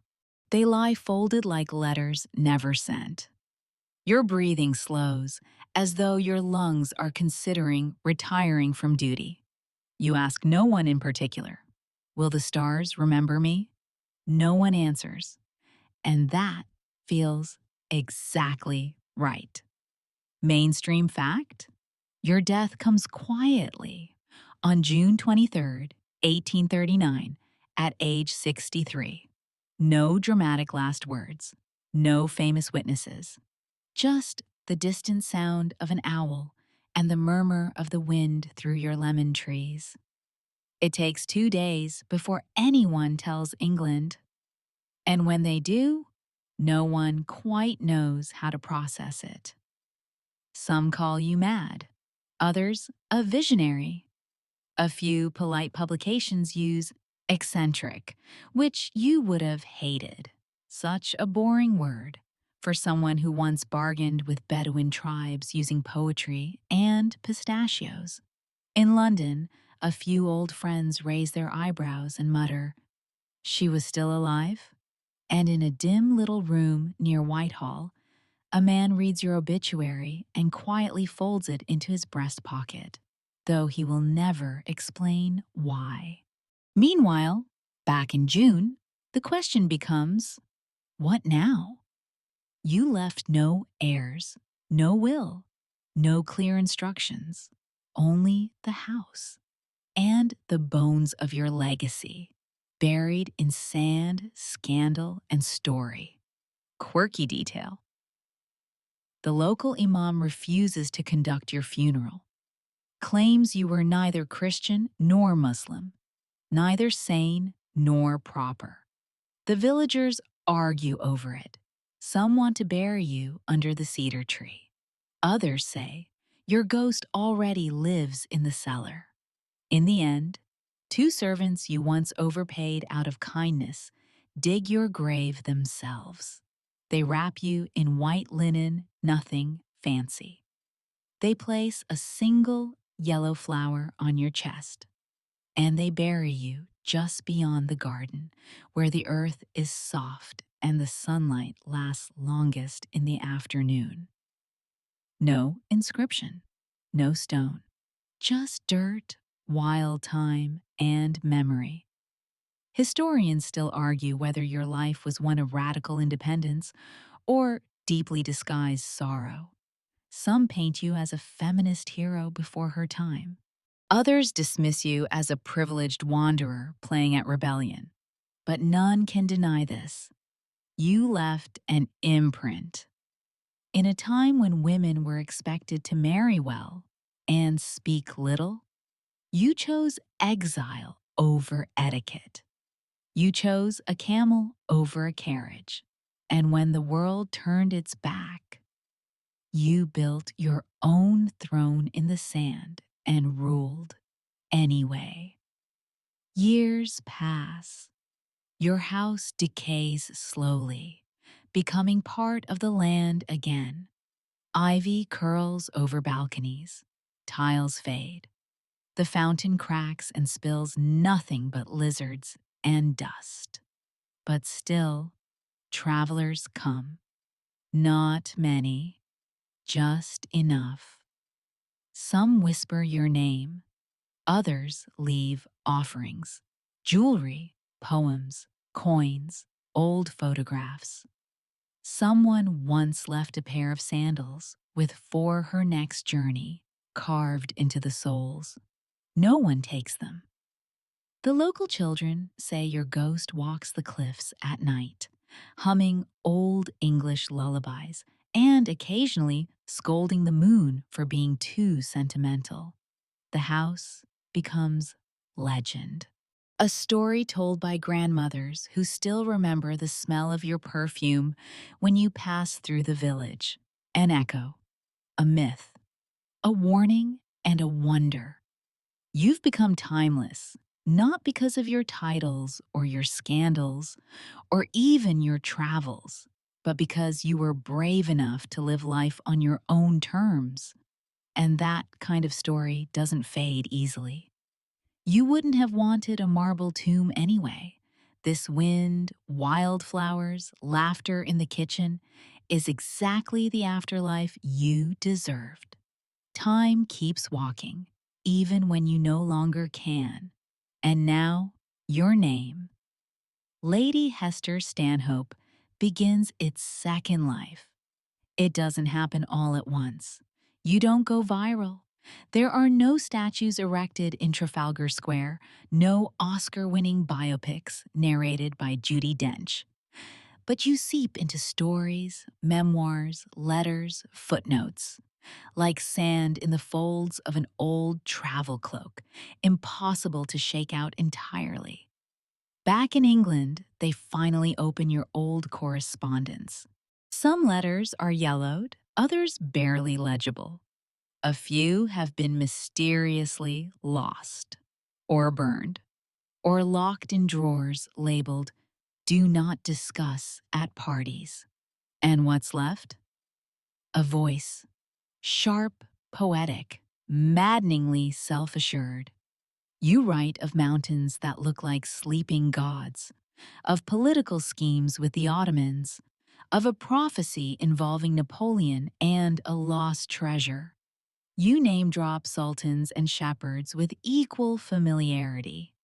They lie folded like letters never sent. Your breathing slows, as though your lungs are considering retiring from duty. You ask no one in particular. Will the stars remember me? No one answers. And that feels exactly right. Mainstream fact? Your death comes quietly on June 23rd, 1839, at age 63. No dramatic last words, no famous witnesses, just the distant sound of an owl and the murmur of the wind through your lemon trees. It takes 2 days before anyone tells England. And when they do, No one quite knows how to process it. Some call you mad, others a visionary. A few polite publications use eccentric, which you would have hated. Such a boring word for someone who once bargained with Bedouin tribes using poetry and pistachios. In London, a few old friends raise their eyebrows and mutter, "She was still alive?" And in a dim little room near Whitehall, a man reads your obituary and quietly folds it into his breast pocket, though he will never explain why. Meanwhile, back in June, the question becomes, what now? You left no heirs, no will, no clear instructions, only the house and the bones of your legacy, buried in sand, scandal, and story. Quirky detail. The local imam refuses to conduct your funeral, claims you were neither Christian nor Muslim, neither sane nor proper. The villagers argue over it. Some want to bury you under the cedar tree. Others say your ghost already lives in the cellar. In the end, two servants you once overpaid out of kindness dig your grave themselves. They wrap you in white linen, nothing fancy. They place a single yellow flower on your chest, and they bury you just beyond the garden, where the earth is soft and the sunlight lasts longest in the afternoon. No inscription, no stone, just dirt, wild time, and memory. Historians still argue whether your life was one of radical independence or deeply disguised sorrow. Some paint you as a feminist hero before her time. Others dismiss you as a privileged wanderer playing at rebellion. But none can deny this. You left an imprint. In a time when women were expected to marry well and speak little, you chose exile over etiquette. You chose a camel over a carriage. And when the world turned its back, you built your own throne in the sand and ruled anyway. Years pass. Your house decays slowly, becoming part of the land again. Ivy curls over balconies. Tiles fade. The fountain cracks and spills nothing but lizards and dust. But still, travelers come. Not many, just enough. Some whisper your name. Others leave offerings, jewelry, poems, coins, old photographs. Someone once left a pair of sandals with "for her next journey" carved into the soles. No one takes them. The local children say your ghost walks the cliffs at night, humming old English lullabies and occasionally scolding the moon for being too sentimental. The house becomes legend. A story told by grandmothers who still remember the smell of your perfume when you pass through the village. An echo, a myth, a warning, and a wonder. You've become timeless, not because of your titles or your scandals or even your travels, but because you were brave enough to live life on your own terms. And that kind of story doesn't fade easily. You wouldn't have wanted a marble tomb anyway. This wind, wildflowers, laughter in the kitchen is exactly the afterlife you deserved. Time keeps walking, even when you no longer can. And now, your name, Lady Hester Stanhope, begins its second life. It doesn't happen all at once. You don't go viral. There are no statues erected in Trafalgar Square, no Oscar-winning biopics narrated by Judi Dench. But you seep into stories, memoirs, letters, footnotes, like sand in the folds of an old travel cloak, impossible to shake out entirely. Back in England, they finally open your old correspondence. Some letters are yellowed, others barely legible. A few have been mysteriously lost, or burned, or locked in drawers labeled "Do not discuss at parties." And what's left? A voice, sharp, poetic, maddeningly self-assured. You write of mountains that look like sleeping gods, of political schemes with the Ottomans, of a prophecy involving Napoleon and a lost treasure. You name drop sultans and shepherds with equal familiarity.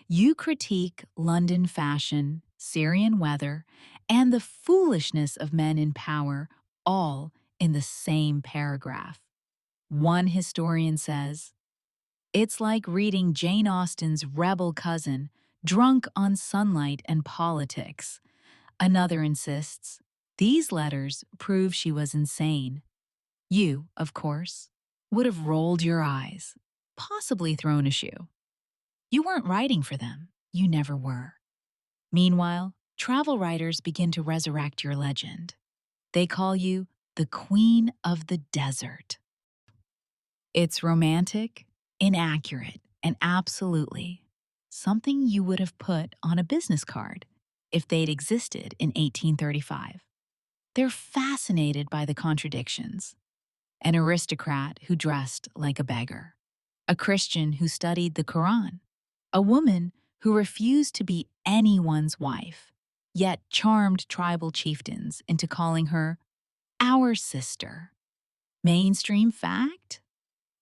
You critique London fashion, Syrian weather, and the foolishness of men in power, all in the same paragraph. One historian says, "It's like reading Jane Austen's rebel cousin, drunk on sunlight and politics." Another insists, "These letters prove she was insane." You, of course, would have rolled your eyes, possibly thrown a shoe. You weren't writing for them. You never were. Meanwhile, travel writers begin to resurrect your legend. They call you the Queen of the Desert. It's romantic, inaccurate, and absolutely something you would have put on a business card if they'd existed in 1835. They're fascinated by the contradictions. An aristocrat who dressed like a beggar, a Christian who studied the Quran, a woman who refused to be anyone's wife, yet charmed tribal chieftains into calling her our sister. Mainstream fact?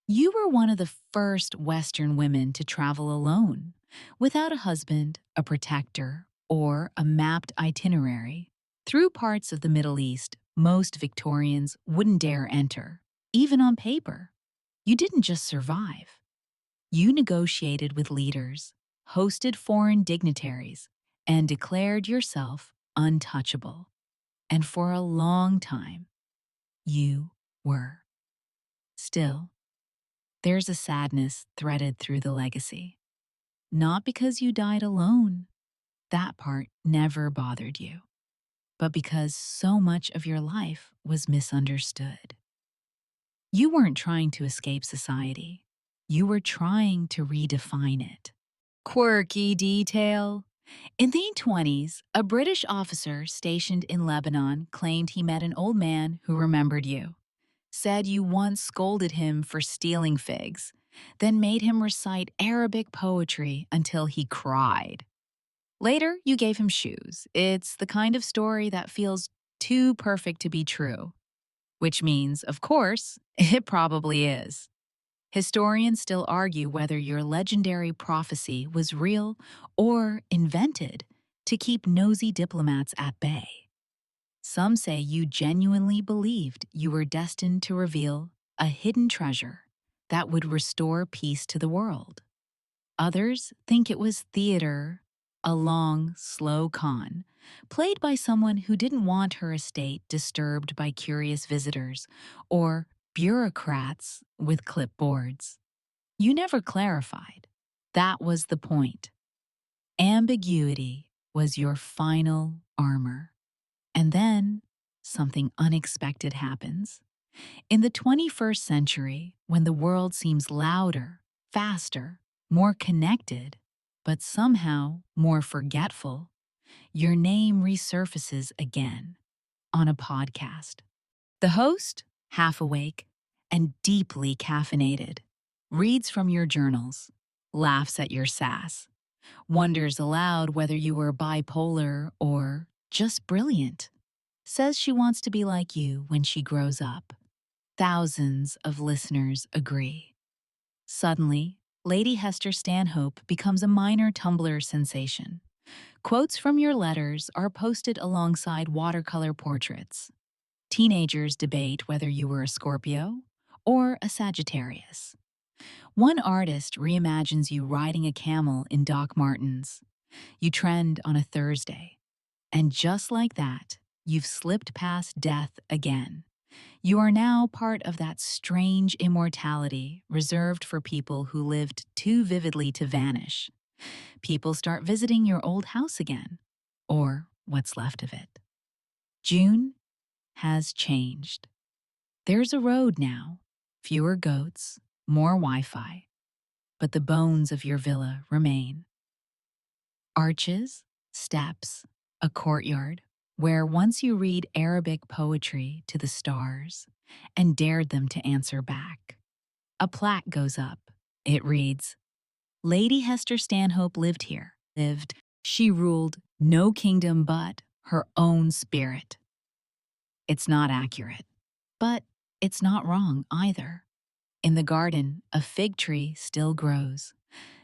You were one of the first Western women to travel alone, without a husband, a protector, or a mapped itinerary, through parts of the Middle East most Victorians wouldn't dare enter, even on paper. You didn't just survive. You negotiated with leaders, hosted foreign dignitaries, and declared yourself untouchable. And for a long time, you were. Still, there's a sadness threaded through the legacy. Not because you died alone, that part never bothered you, but because so much of your life was misunderstood. You weren't trying to escape society. You were trying to redefine it. Quirky detail. In the 1920s, a British officer stationed in Lebanon claimed he met an old man who remembered you, said you once scolded him for stealing figs, then made him recite Arabic poetry until he cried. Later, you gave him shoes. It's the kind of story that feels too perfect to be true. Which means, of course, it probably is. Historians still argue whether your legendary prophecy was real or invented to keep nosy diplomats at bay. Some say you genuinely believed you were destined to reveal a hidden treasure that would restore peace to the world. Others think it was theater, a long, slow con, played by someone who didn't want her estate disturbed by curious visitors or bureaucrats with clipboards. You never clarified. That was the point. Ambiguity was your final armor. And then something unexpected happens. In the 21st century, when the world seems louder, faster, more connected, but somehow more forgetful, your name resurfaces again on a podcast. The host, half awake and deeply caffeinated, reads from your journals, laughs at your sass, wonders aloud whether you were bipolar or just brilliant, says she wants to be like you when she grows up. Thousands of listeners agree. Suddenly, Lady Hester Stanhope becomes a minor Tumblr sensation. Quotes from your letters are posted alongside watercolor portraits. Teenagers debate whether you were a Scorpio or a Sagittarius. One artist reimagines you riding a camel in Doc Martens. You trend on a Thursday. And just like that, you've slipped past death again. You are now part of that strange immortality reserved for people who lived too vividly to vanish. People start visiting your old house again, or what's left of it. June has changed. There's a road now, fewer goats, more Wi-Fi, but the bones of your villa remain. Arches, steps, a courtyard, where once you read Arabic poetry to the stars and dared them to answer back. A plaque goes up. It reads, Lady Hester Stanhope lived here. She ruled no kingdom but her own spirit. It's not accurate, but it's not wrong either. In the garden, a fig tree still grows.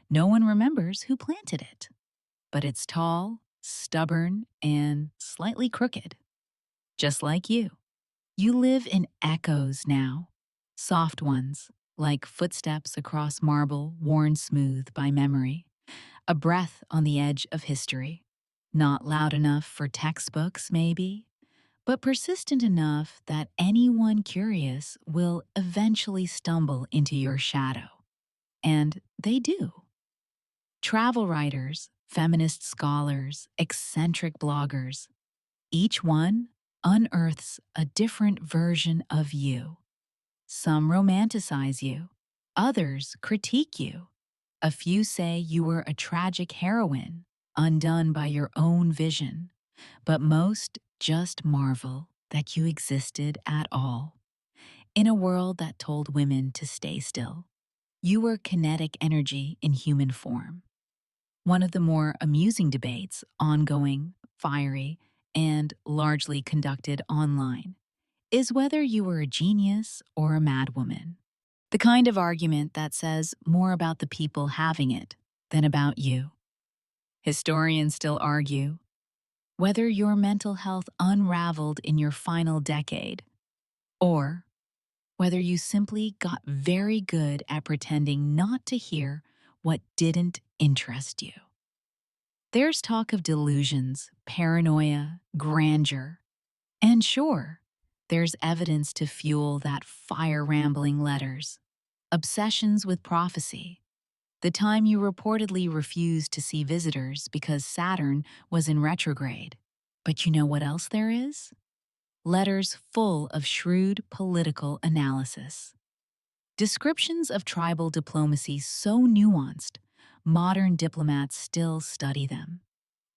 No one remembers who planted it, but it's tall, stubborn, and slightly crooked. Just like you. You live in echoes now, soft ones, like footsteps across marble worn smooth by memory, a breath on the edge of history. Not loud enough for textbooks, maybe, but persistent enough that anyone curious will eventually stumble into your shadow. And they do. Travel writers, feminist scholars, eccentric bloggers, each one unearths a different version of you. Some romanticize you, others critique you. A few say you were a tragic heroine, undone by your own vision, but most just marvel that you existed at all. In a world that told women to stay still, you were kinetic energy in human form. One of the more amusing debates, ongoing, fiery, and largely conducted online, is whether you were a genius or a madwoman. The kind of argument that says more about the people having it than about you. Historians still argue whether your mental health unraveled in your final decade, or whether you simply got very good at pretending not to hear what didn't interest you. There's talk of delusions, paranoia, grandeur, and sure, there's evidence to fuel that fire-rambling letters. Obsessions with prophecy. The time you reportedly refused to see visitors because Saturn was in retrograde. But you know what else there is? Letters full of shrewd political analysis. Descriptions of tribal diplomacy so nuanced, modern diplomats still study them.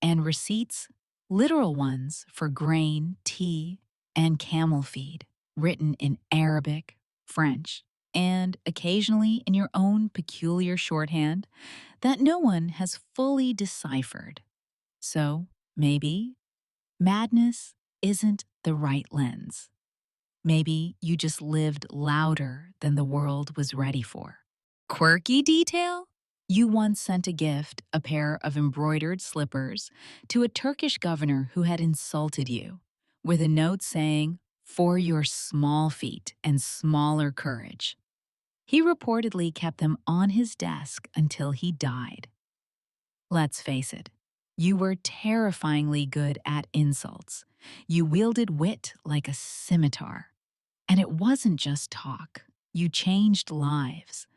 And receipts, literal ones for grain, tea, and camel feed, written in Arabic, French, and occasionally in your own peculiar shorthand that no one has fully deciphered. So, maybe, madness isn't the right lens. Maybe you just lived louder than the world was ready for. Quirky detail? You once sent a gift, a pair of embroidered slippers, to a Turkish governor who had insulted you, with a note saying, "For your small feet and smaller courage." He reportedly kept them on his desk until he died. Let's face it, you were terrifyingly good at insults. You wielded wit like a scimitar. And it wasn't just talk. You changed lives.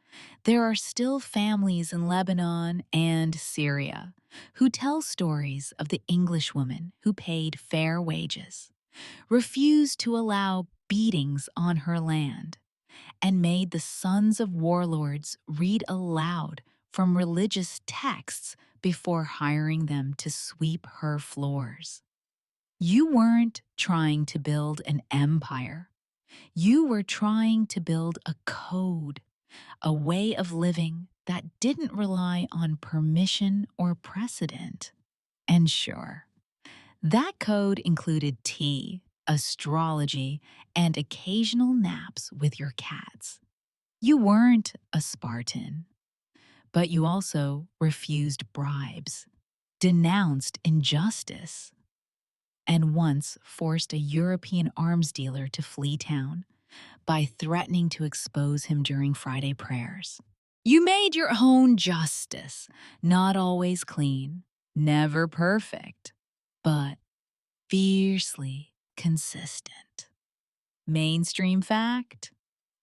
There are still families in Lebanon and Syria who tell stories of the Englishwoman who paid fair wages, refused to allow beatings on her land, and made the sons of warlords read aloud from religious texts before hiring them to sweep her floors. You weren't trying to build an empire. You were trying to build a code, a way of living that didn't rely on permission or precedent. And sure, that code included tea, astrology, and occasional naps with your cats. You weren't a Spartan, but you also refused bribes, denounced injustice, and once forced a European arms dealer to flee town by threatening to expose him during Friday prayers. You made your own justice, not always clean, never perfect, but fiercely consistent. Mainstream fact?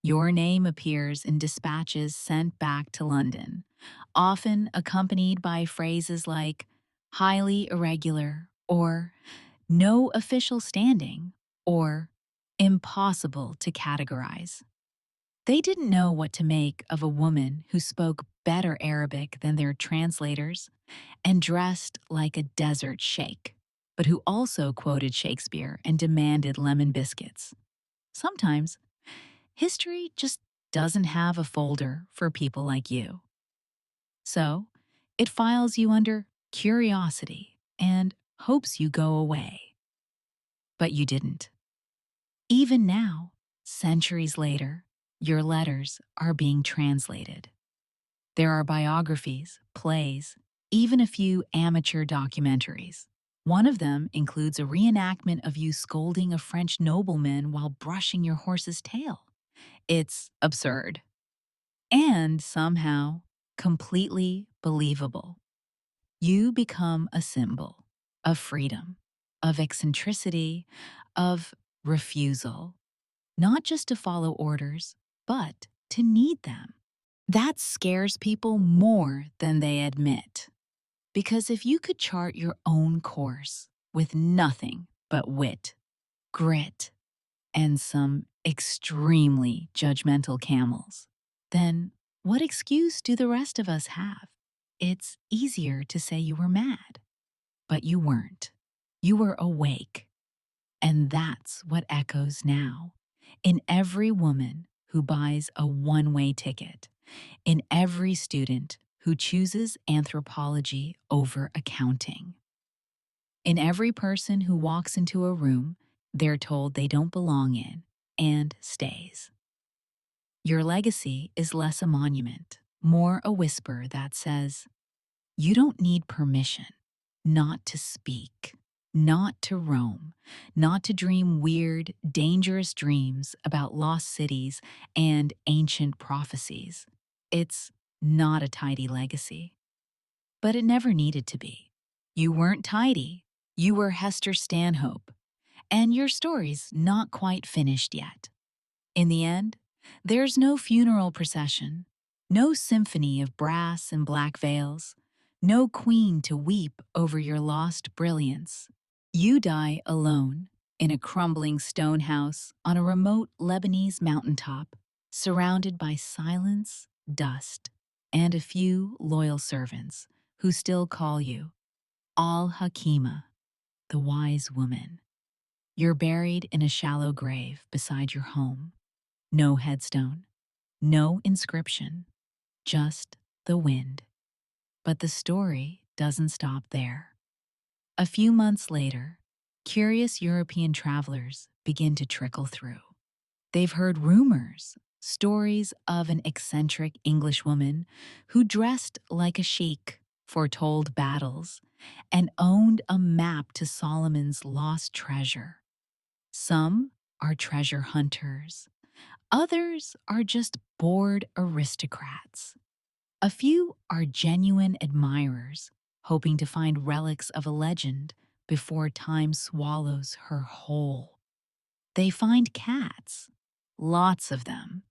Your name appears in dispatches sent back to London, often accompanied by phrases like highly irregular or no official standing or impossible to categorize. They didn't know what to make of a woman who spoke better Arabic than their translators and dressed like a desert sheikh, but who also quoted Shakespeare and demanded lemon biscuits. Sometimes, history just doesn't have a folder for people like you. So, it files you under curiosity and hopes you go away. But you didn't. Even now, centuries later, your letters are being translated. There are biographies, plays, even a few amateur documentaries. One of them includes a reenactment of you scolding a French nobleman while brushing your horse's tail. It's absurd. And somehow, completely believable. You become a symbol of freedom, of eccentricity, of refusal, not just to follow orders, but to need them. That scares people more than they admit. Because if you could chart your own course with nothing but wit, grit, and some extremely judgmental camels, then what excuse do the rest of us have? It's easier to say you were mad, but you weren't. You were awake. And that's what echoes now in every woman who buys a one-way ticket, in every student who chooses anthropology over accounting, in every person who walks into a room they're told they don't belong in and stays. Your legacy is less a monument, more a whisper that says, you don't need permission not to speak, not to roam, not to dream weird, dangerous dreams about lost cities and ancient prophecies. It's not a tidy legacy. But it never needed to be. You weren't tidy. You were Hester Stanhope. And your story's not quite finished yet. In the end, there's no funeral procession, no symphony of brass and black veils, no queen to weep over your lost brilliance. You die alone in a crumbling stone house on a remote Lebanese mountaintop, surrounded by silence, dust, and a few loyal servants who still call you Al-Hakima, the wise woman. You're buried in a shallow grave beside your home. No headstone, no inscription, just the wind. But the story doesn't stop there. A few months later, curious European travelers begin to trickle through. They've heard rumors, stories of an eccentric Englishwoman who dressed like a sheik, foretold battles, and owned a map to Solomon's lost treasure. Some are treasure hunters. Others are just bored aristocrats. A few are genuine admirers, hoping to find relics of a legend before time swallows her whole. They find cats, lots of them,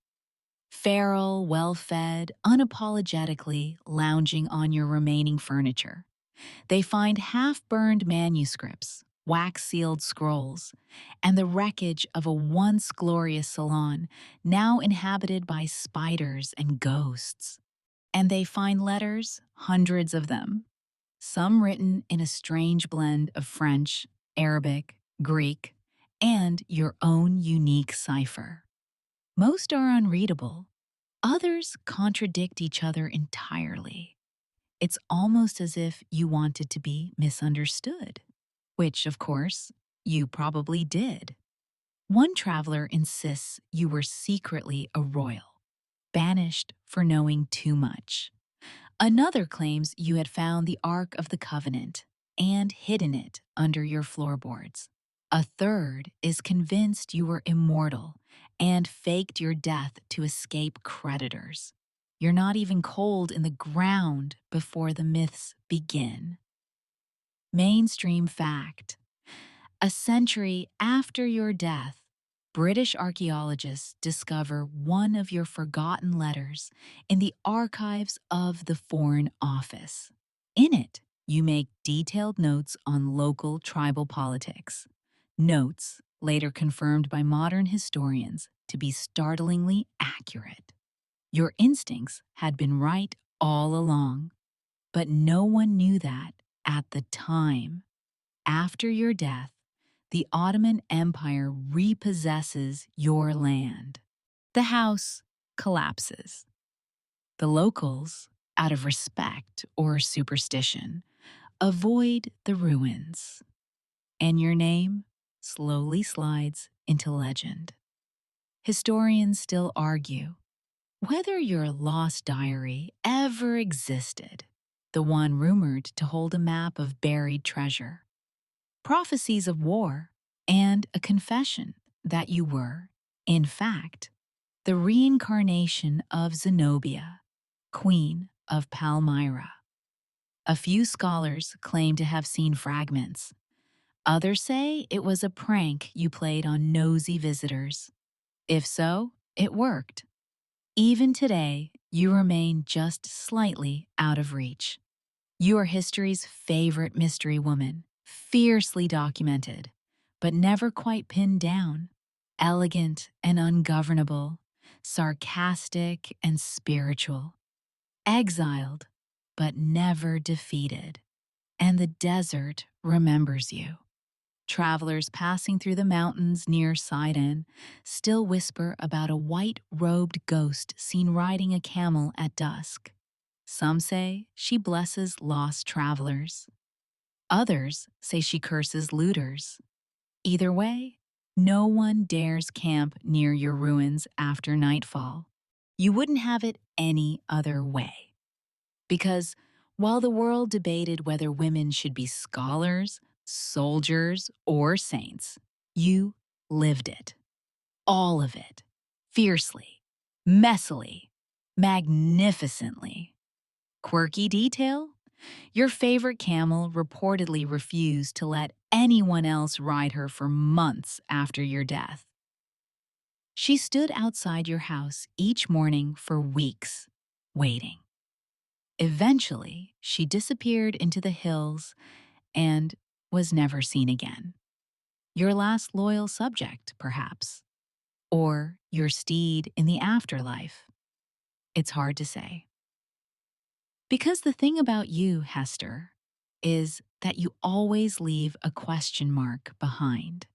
feral, well-fed, unapologetically lounging on your remaining furniture. They find half-burned manuscripts, wax-sealed scrolls, and the wreckage of a once glorious salon now inhabited by spiders and ghosts. And they find letters, hundreds of them, some written in a strange blend of French, Arabic, Greek, and your own unique cipher. Most are unreadable. Others contradict each other entirely. It's almost as if you wanted to be misunderstood, which, of course, you probably did. One traveler insists you were secretly a royal, banished for knowing too much. Another claims you had found the Ark of the Covenant and hidden it under your floorboards. A third is convinced you were immortal and faked your death to escape creditors. You're not even cold in the ground before the myths begin. Mainstream fact: a century after your death, British archaeologists discover one of your forgotten letters in the archives of the Foreign Office. In it, you make detailed notes on local tribal politics. Notes later confirmed by modern historians to be startlingly accurate. Your instincts had been right all along, but no one knew that at the time. After your death, the Ottoman Empire repossesses your land. The house collapses. The locals, out of respect or superstition, avoid the ruins, and your name slowly slides into legend. Historians still argue whether your lost diary ever existed, the one rumored to hold a map of buried treasure, prophecies of war, and a confession that you were, in fact, the reincarnation of Zenobia, Queen of Palmyra. A few scholars claim to have seen fragments. Others say it was a prank you played on nosy visitors. If so, it worked. Even today, you remain just slightly out of reach. You are history's favorite mystery woman, fiercely documented, but never quite pinned down, elegant and ungovernable, sarcastic and spiritual, exiled, but never defeated. And the desert remembers you. Travelers passing through the mountains near Sidon still whisper about a white-robed ghost seen riding a camel at dusk. Some say she blesses lost travelers. Others say she curses looters. Either way, no one dares camp near your ruins after nightfall. You wouldn't have it any other way. Because while the world debated whether women should be scholars, soldiers, or saints, you lived it. All of it. Fiercely, messily, magnificently. Quirky detail? Your favorite camel reportedly refused to let anyone else ride her for months after your death. She stood outside your house each morning for weeks, waiting. Eventually, she disappeared into the hills and was never seen again. Your last loyal subject, perhaps, or your steed in the afterlife. It's hard to say. Because the thing about you, Hester, is that you always leave a question mark behind.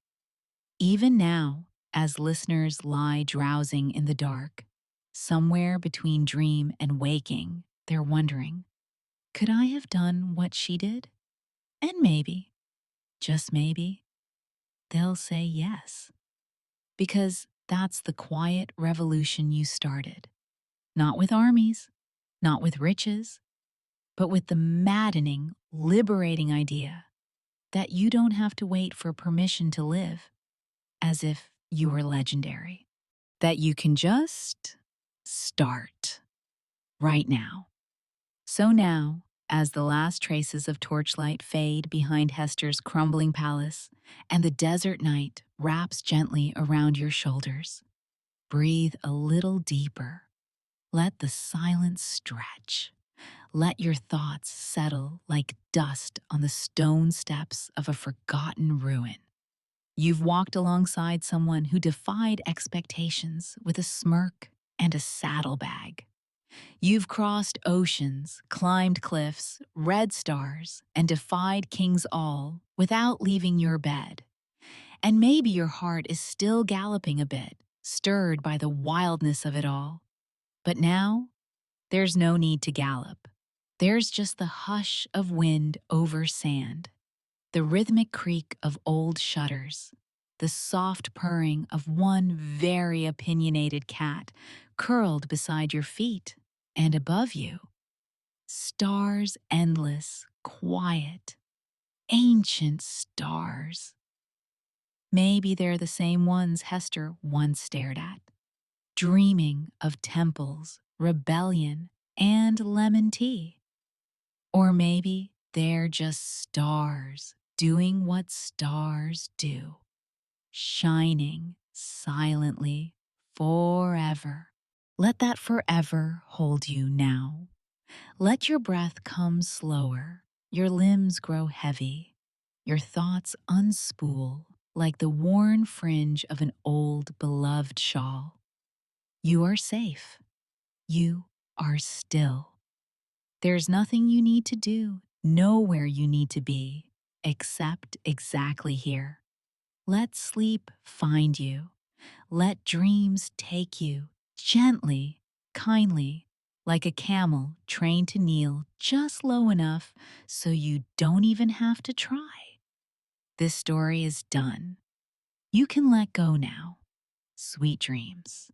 Even now, as listeners lie drowsing in the dark, somewhere between dream and waking, they're wondering, could I have done what she did? And maybe, just maybe, they'll say yes. Because that's the quiet revolution you started. Not with armies, not with riches, but with the maddening, liberating idea that you don't have to wait for permission to live, as if you were legendary. That you can just start right now. So now, as the last traces of torchlight fade behind Hester's crumbling palace and the desert night wraps gently around your shoulders, breathe a little deeper. Let the silence stretch. Let your thoughts settle like dust on the stone steps of a forgotten ruin. You've walked alongside someone who defied expectations with a smirk and a saddlebag. You've crossed oceans, climbed cliffs, read stars, and defied kings all without leaving your bed. And maybe your heart is still galloping a bit, stirred by the wildness of it all. But now, there's no need to gallop. There's just the hush of wind over sand, the rhythmic creak of old shutters, the soft purring of one very opinionated cat curled beside your feet, and above you, stars endless, quiet, ancient stars. Maybe they're the same ones Hester once stared at, dreaming of temples, rebellion, and lemon tea. Or maybe they're just stars doing what stars do, shining silently, forever. Let that forever hold you now. Let your breath come slower, your limbs grow heavy, your thoughts unspool like the worn fringe of an old beloved shawl. You are safe. You are still. There's nothing you need to do, nowhere you need to be, except exactly here. Let sleep find you. Let dreams take you, gently, kindly, like a camel trained to kneel just low enough so you don't even have to try. This story is done. You can let go now. Sweet dreams.